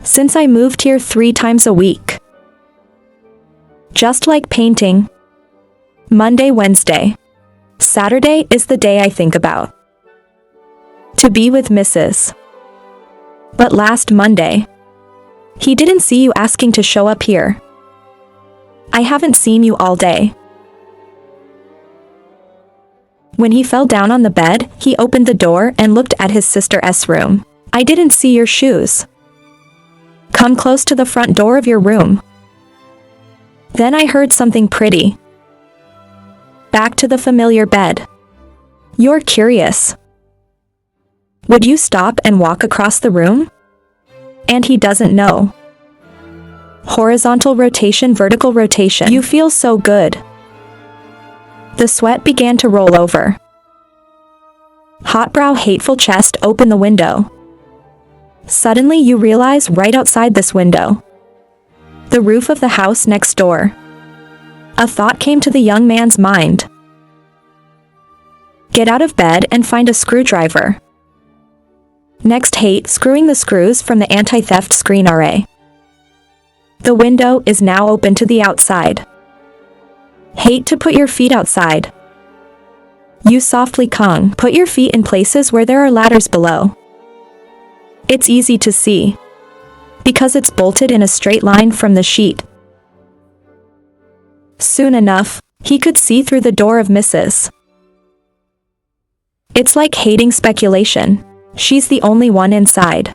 Since I moved here 3 times a week. Just like painting. Monday, Wednesday. Saturday is the day I think about. To be with Mrs. But last Monday, he didn't see you asking to show up here. I haven't seen you all day. When he fell down on the bed, he opened the door and looked at his sister's room. I didn't see your shoes. Come close to the front door of your room. Then I heard something pretty. Back to the familiar bed. You're curious. Would you stop and walk across the room? And he doesn't know. Horizontal rotation, vertical rotation. You feel so good. The sweat began to roll over. Hot brow, hateful chest, open the window. Suddenly you realize right outside this window. The roof of the house next door. A thought came to the young man's mind. Get out of bed and find a screwdriver. Next, hate screwing the screws from the anti-theft screen array. The window is now open to the outside. Hate to put your feet outside. You softly Kong, put your feet in places where there are ladders below. It's easy to see. Because it's bolted in a straight line from the sheet. Soon enough, he could see through the door of Mrs. It's like hating speculation. She's the only one inside.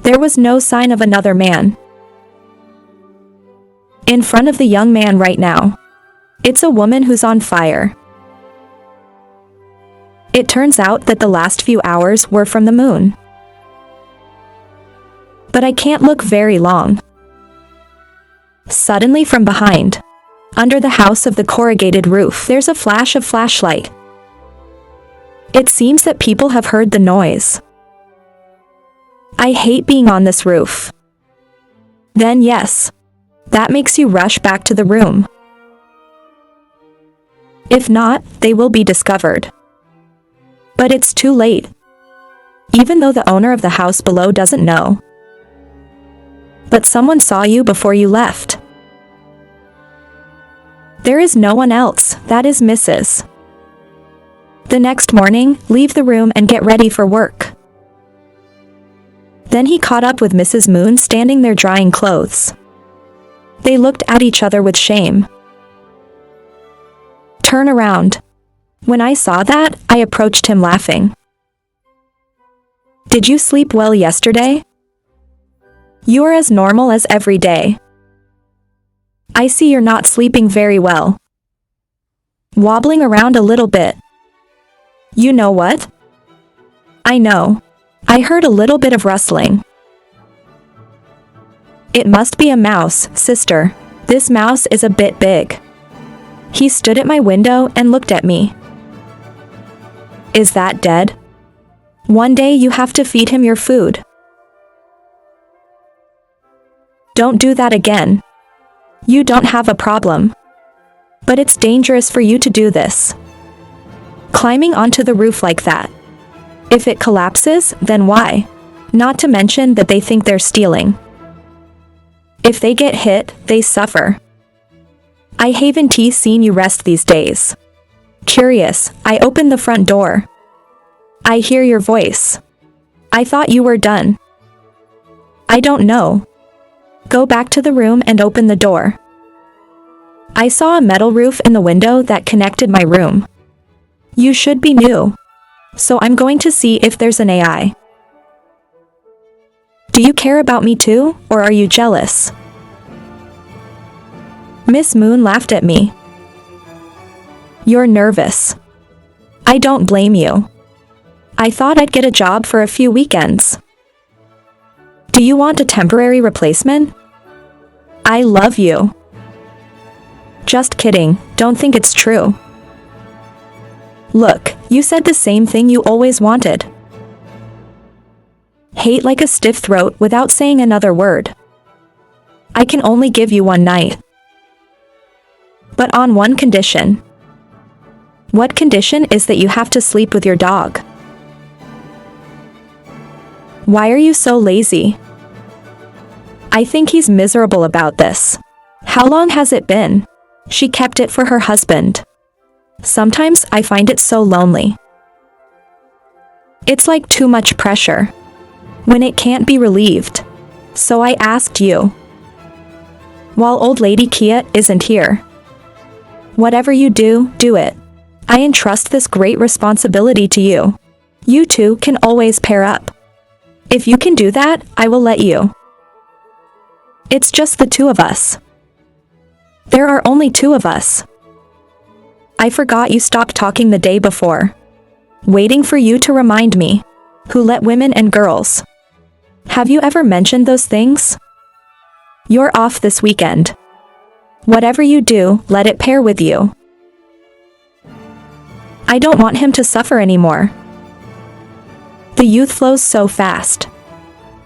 There was no sign of another man. In front of the young man right now. It's a woman who's on fire. It turns out that the last few hours were from the moon. But I can't look very long. Suddenly from behind, under the house of the corrugated roof, there's a flash of flashlight. It seems that people have heard the noise. I hate being on this roof. Then yes, that makes you rush back to the room. If not, they will be discovered. But it's too late. Even though the owner of the house below doesn't know. But someone saw you before you left. There is no one else, that is Mrs. The next morning, leave the room and get ready for work. Then he caught up with Mrs. Moon standing there drying clothes. They looked at each other with shame. Turn around. When I saw that, I approached him laughing. Did you sleep well yesterday? You are as normal as every day. I see you're not sleeping very well. Wobbling around a little bit. You know what? I know. I heard a little bit of rustling. It must be a mouse, sister. This mouse is a bit big. He stood at my window and looked at me. Is that dead? One day you have to feed him your food. Don't do that again. You don't have a problem. But it's dangerous for you to do this. Climbing onto the roof like that. If it collapses, then why? Not to mention that they think they're stealing. If they get hit, they suffer. I haven't seen you rest these days. Curious, I opened the front door. I hear your voice. I thought you were done. I don't know. Go back to the room and open the door. I saw a metal roof in the window that connected my room. You should be new. So I'm going to see if there's an AI. Do you care about me too, or are you jealous? Miss Moon laughed at me. You're nervous. I don't blame you. I thought I'd get a job for a few weekends. Do you want a temporary replacement? I love you. Just kidding, don't think it's true. Look, you said the same thing you always wanted. Hate like a stiff throat without saying another word. I can only give you one night. But on one condition. What condition is that you have to sleep with your dog? Why are you so lazy? I think he's miserable about this. How long has it been? She kept it for her husband. Sometimes I find it so lonely. It's like too much pressure. When it can't be relieved. So I asked you. While old lady Kia isn't here. Whatever you do, do it. I entrust this great responsibility to you. You two can always pair up. If you can do that, I will let you. It's just the two of us. There are only two of us. I forgot you stopped talking the day before. Waiting for you to remind me. Who let women and girls? Have you ever mentioned those things? You're off this weekend. Whatever you do, let it pair with you. I don't want him to suffer anymore. The youth flows so fast.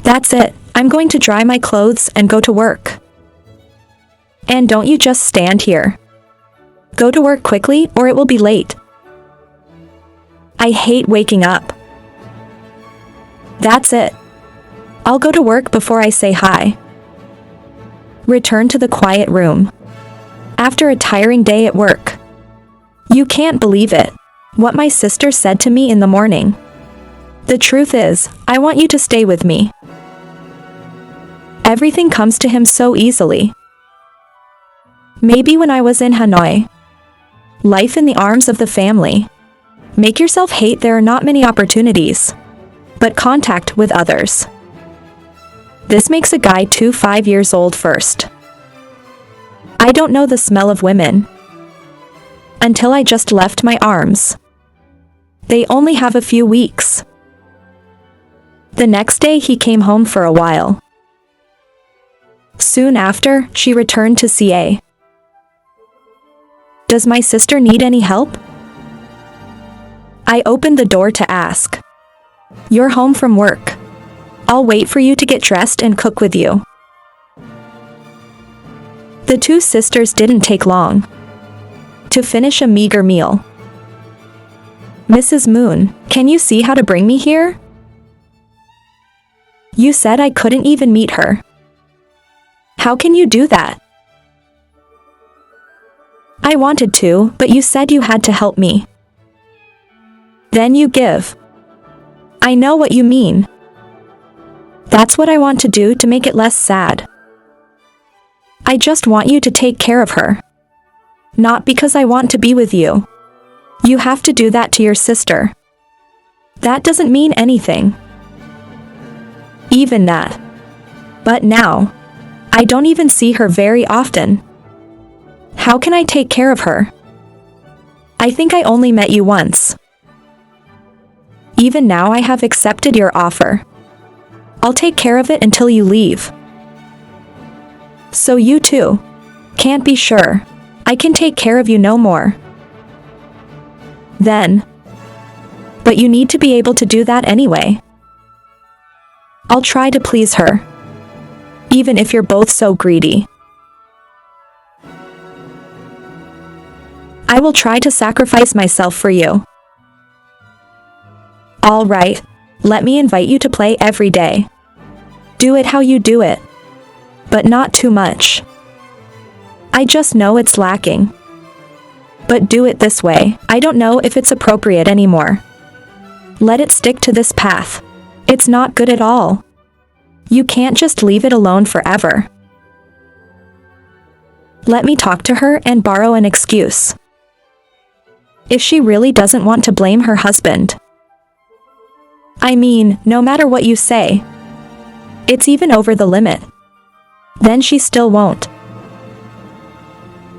That's it, I'm going to dry my clothes and go to work. And don't you just stand here. Go to work quickly or it will be late. I hate waking up. That's it. I'll go to work before I say hi. Return to the quiet room. After a tiring day at work. You can't believe it. What my sister said to me in the morning. The truth is, I want you to stay with me. Everything comes to him so easily. Maybe when I was in Hanoi. Life in the arms of the family. Make yourself hate there are not many opportunities. But contact with others. This makes a guy 5 years old first. I don't know the smell of women. Until I just left my arms. They only have a few weeks. The next day he came home for a while. Soon after, she returned to CA. Does my sister need any help? I opened the door to ask. You're home from work. I'll wait for you to get dressed and cook with you. The two sisters didn't take long to finish a meager meal. Mrs. Moon, can you see how to bring me here? You said I couldn't even meet her. How can you do that? I wanted to, but you said you had to help me. Then you give. I know what you mean. That's what I want to do to make it less sad. I just want you to take care of her. Not because I want to be with you. You have to do that to your sister. That doesn't mean anything. Even that. But now, I don't even see her very often. How can I take care of her? I think I only met you once. Even now I have accepted your offer. I'll take care of it until you leave. So you too. Can't be sure. I can take care of you no more. Then. But you need to be able to do that anyway. I'll try to please her. Even if you're both so greedy. I will try to sacrifice myself for you. All right, let me invite you to play every day. Do it how you do it. But not too much. I just know it's lacking. But do it this way. I don't know if it's appropriate anymore. Let it stick to this path. It's not good at all. You can't just leave it alone forever. Let me talk to her and borrow an excuse. If she really doesn't want to blame her husband. I mean, no matter what you say. It's even over the limit. Then she still won't.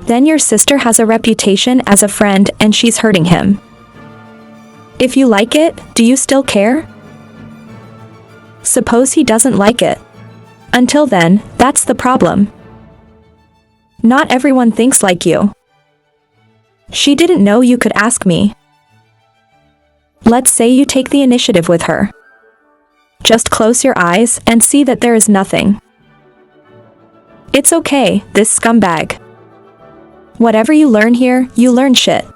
Then your sister has a reputation as a friend and she's hurting him. If you like it, do you still care? Suppose he doesn't like it. Until then, that's the problem. Not everyone thinks like you. She didn't know you could ask me. Let's say you take the initiative with her. Just close your eyes and see that there is nothing. It's okay, this scumbag. Whatever you learn here, you learn shit.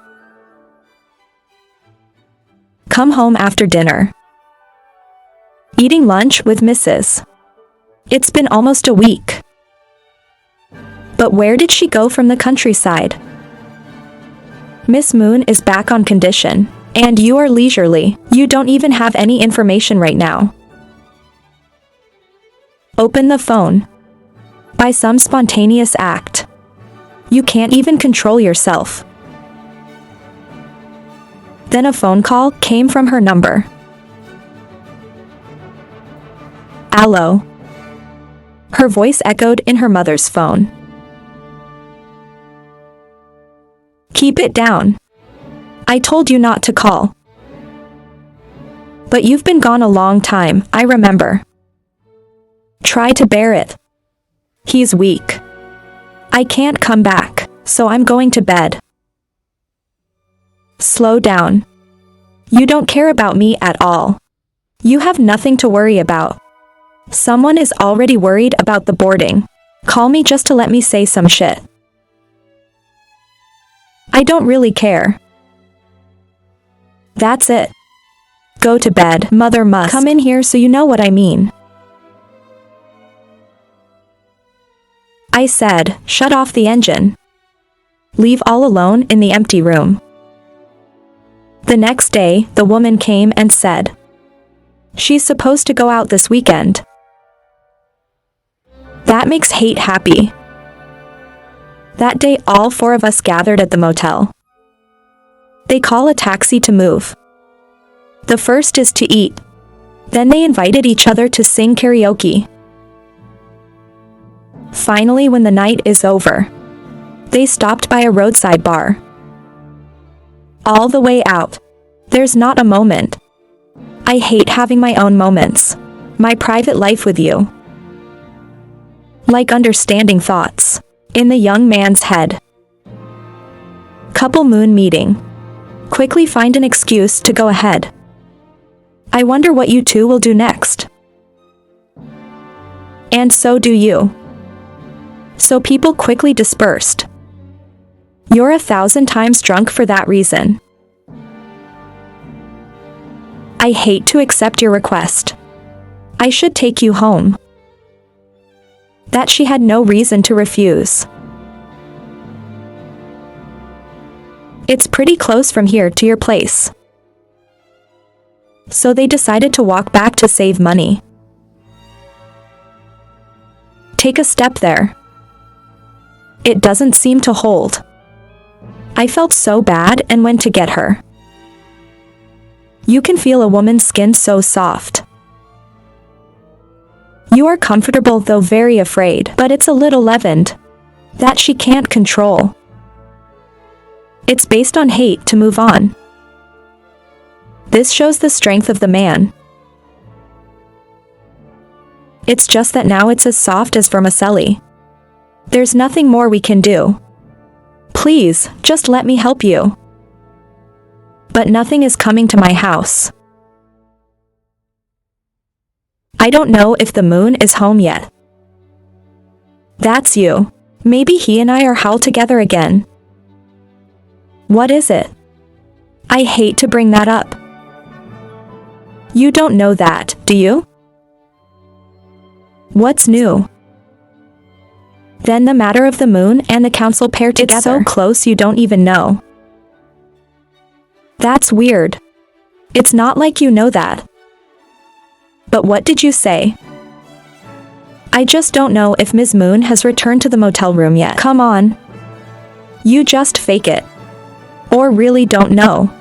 Come home after dinner. Eating lunch with Mrs. It's been almost a week. But where did she go from the countryside? Miss Moon is back on condition, and you are leisurely. You don't even have any information right now. Open the phone. By some spontaneous act. You can't even control yourself. Then a phone call came from her number. Allo. Her voice echoed in her mother's phone. Keep it down. I told you not to call. But you've been gone a long time, I remember. Try to bear it. He's weak. I can't come back, so I'm going to bed. Slow down. You don't care about me at all. You have nothing to worry about. Someone is already worried about the boarding. Call me just to let me say some shit. I don't really care. That's it. Go to bed. Mother must come in here so you know what I mean. I said, shut off the engine. Leave all alone in the empty room. The next day, the woman came and said, she's supposed to go out this weekend. That makes Hate happy. That day all four of us gathered at the motel. They call a taxi to move. The first is to eat. Then they invited each other to sing karaoke. Finally, when the night is over, they stopped by a roadside bar. All the way out, there's not a moment. I hate having my own moments. My private life with you. Like understanding thoughts. In the young man's head. Couple moon meeting. Quickly find an excuse to go ahead. I wonder what you two will do next. And so do you. So people quickly dispersed. You're 1,000 times drunk for that reason. I hate to accept your request. I should take you home. That she had no reason to refuse. It's pretty close from here to your place. So they decided to walk back to save money. Take a step there. It doesn't seem to hold. I felt so bad and went to get her. You can feel a woman's skin so soft. You are comfortable though very afraid, but it's a little leavened. That she can't control. It's based on hate to move on. This shows the strength of the man. It's just that now it's as soft as vermicelli. There's nothing more we can do. Please, just let me help you. But nothing is coming to my house. I don't know if the moon is home yet. That's you. Maybe he and I are held together again. What is it? I hate to bring that up. You don't know that, do you? What's new? Then the matter of the moon and the council pair together. It's so close you don't even know. That's weird. It's not like you know that. But what did you say? I just don't know if Ms. Moon has returned to the motel room yet. Come on. You just fake it. Or really don't know.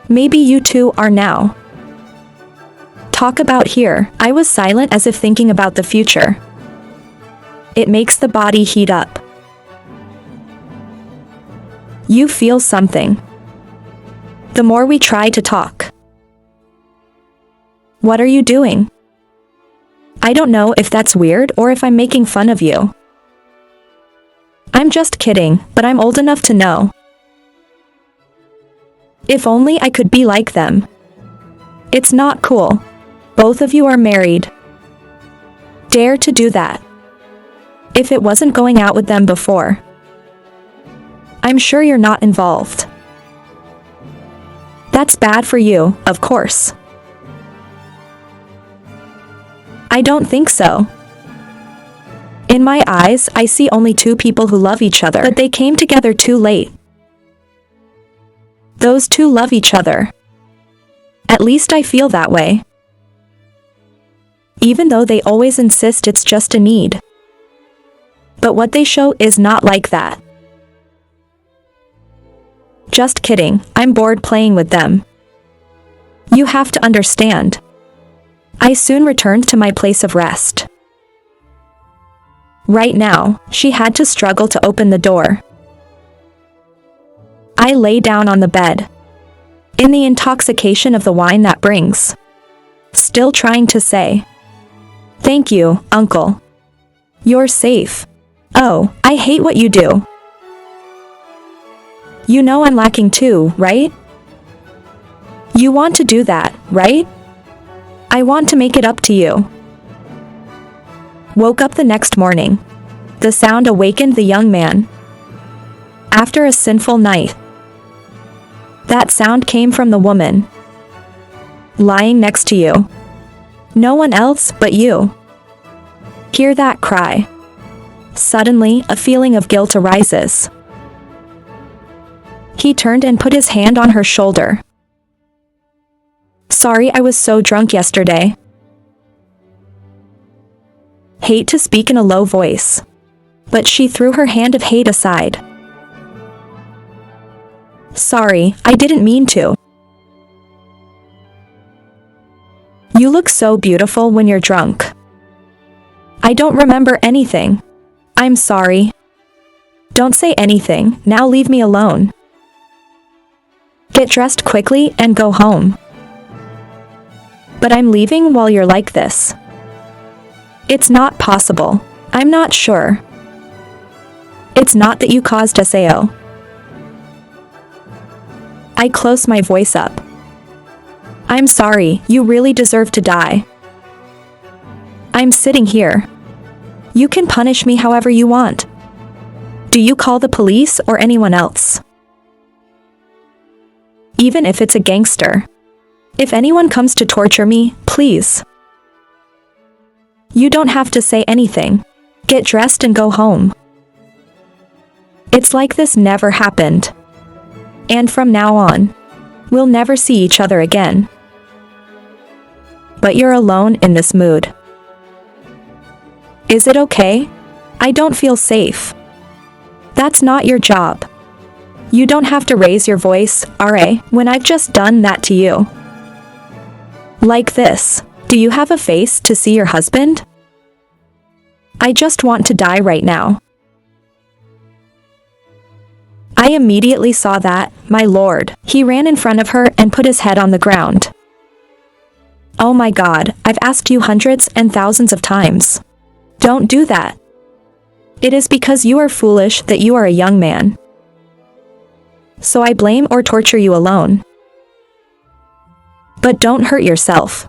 Maybe you two are now. Talk about here. I was silent as if thinking about the future. It makes the body heat up. You feel something. The more we try to talk. What are you doing? I don't know if that's weird or if I'm making fun of you. I'm just kidding, but I'm old enough to know. If only I could be like them. It's not cool. Both of you are married. Dare to do that. If it wasn't going out with them before. I'm sure you're not involved. That's bad for you, of course. I don't think so. In my eyes, I see only two people who love each other, but they came together too late. Those two love each other. At least I feel that way. Even though they always insist it's just a need. But what they show is not like that. Just kidding, I'm bored playing with them. You have to understand. I soon returned to my place of rest. Right now, she had to struggle to open the door. I lay down on the bed. In the intoxication of the wine that brings. Still trying to say, "Thank you, Uncle. You're safe. Oh, I hate what you do. You know I'm lacking too, right? You want to do that, right? I want to make it up to you." Woke up the next morning. The sound awakened the young man. After a sinful night. That sound came from the woman. Lying next to you. No one else but you. Hear that cry. Suddenly, a feeling of guilt arises. He turned and put his hand on her shoulder. Sorry, I was so drunk yesterday. Hate to speak in a low voice. But she threw her hand of hate aside. Sorry, I didn't mean to. You look so beautiful when you're drunk. I don't remember anything. I'm sorry. Don't say anything, now leave me alone. Get dressed quickly and go home. But I'm leaving while you're like this. It's not possible. I'm not sure. It's not that you caused SAO. I close my voice up. I'm sorry, you really deserve to die. I'm sitting here. You can punish me however you want. Do you call the police or anyone else? Even if it's a gangster. If anyone comes to torture me, please. You don't have to say anything. Get dressed and go home. It's like this never happened. And from now on, we'll never see each other again. But you're alone in this mood. Is it okay? I don't feel safe. That's not your job. You don't have to raise your voice, RA, when I've just done that to you. Like this. Do you have a face to see your husband? I just want to die right now. I immediately saw that, my lord. He ran in front of her and put his head on the ground. Oh my God, I've asked you hundreds and thousands of times. Don't do that. It is because you are foolish that you are a young man. So I blame or torture you alone. But don't hurt yourself.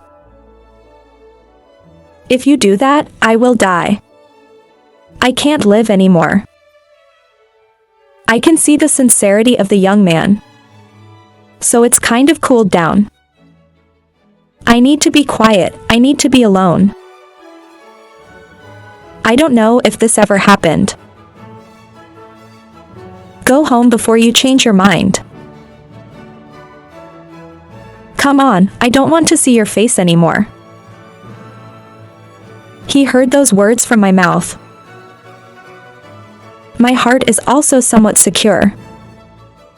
If you do that, I will die. I can't live anymore. I can see the sincerity of the young man. So it's kind of cooled down. I need to be quiet, I need to be alone. I don't know if this ever happened. Go home before you change your mind. Come on, I don't want to see your face anymore. He heard those words from my mouth. My heart is also somewhat secure.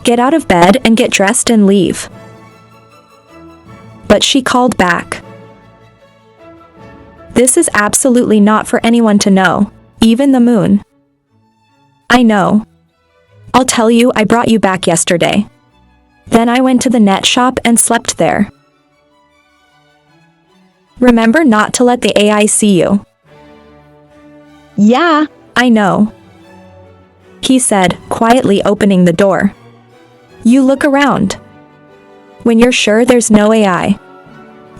Get out of bed and get dressed and leave. But she called back. This is absolutely not for anyone to know, even the moon. I know. I'll tell you, I brought you back yesterday. Then I went to the net shop and slept there. Remember not to let the AI see you. Yeah, I know, he said, quietly opening the door. You look around. When you're sure there's no AI,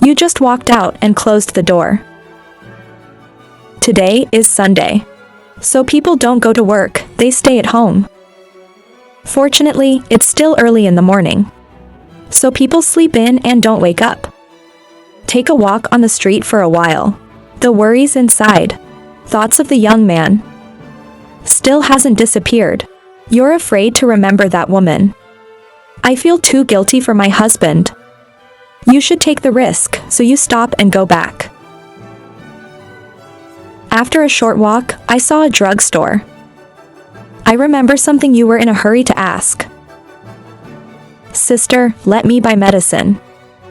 you just walked out and closed the door. Today is Sunday, so people don't go to work, they stay at home. Fortunately, it's still early in the morning, so people sleep in and don't wake up. Take a walk on the street for a while. The worries inside, thoughts of the young man, still hasn't disappeared. You're afraid to remember that woman. I feel too guilty for my husband. You should take the risk, so you stop and go back. After a short walk, I saw a drugstore. I remember something you were in a hurry to ask. Sister, let me buy medicine.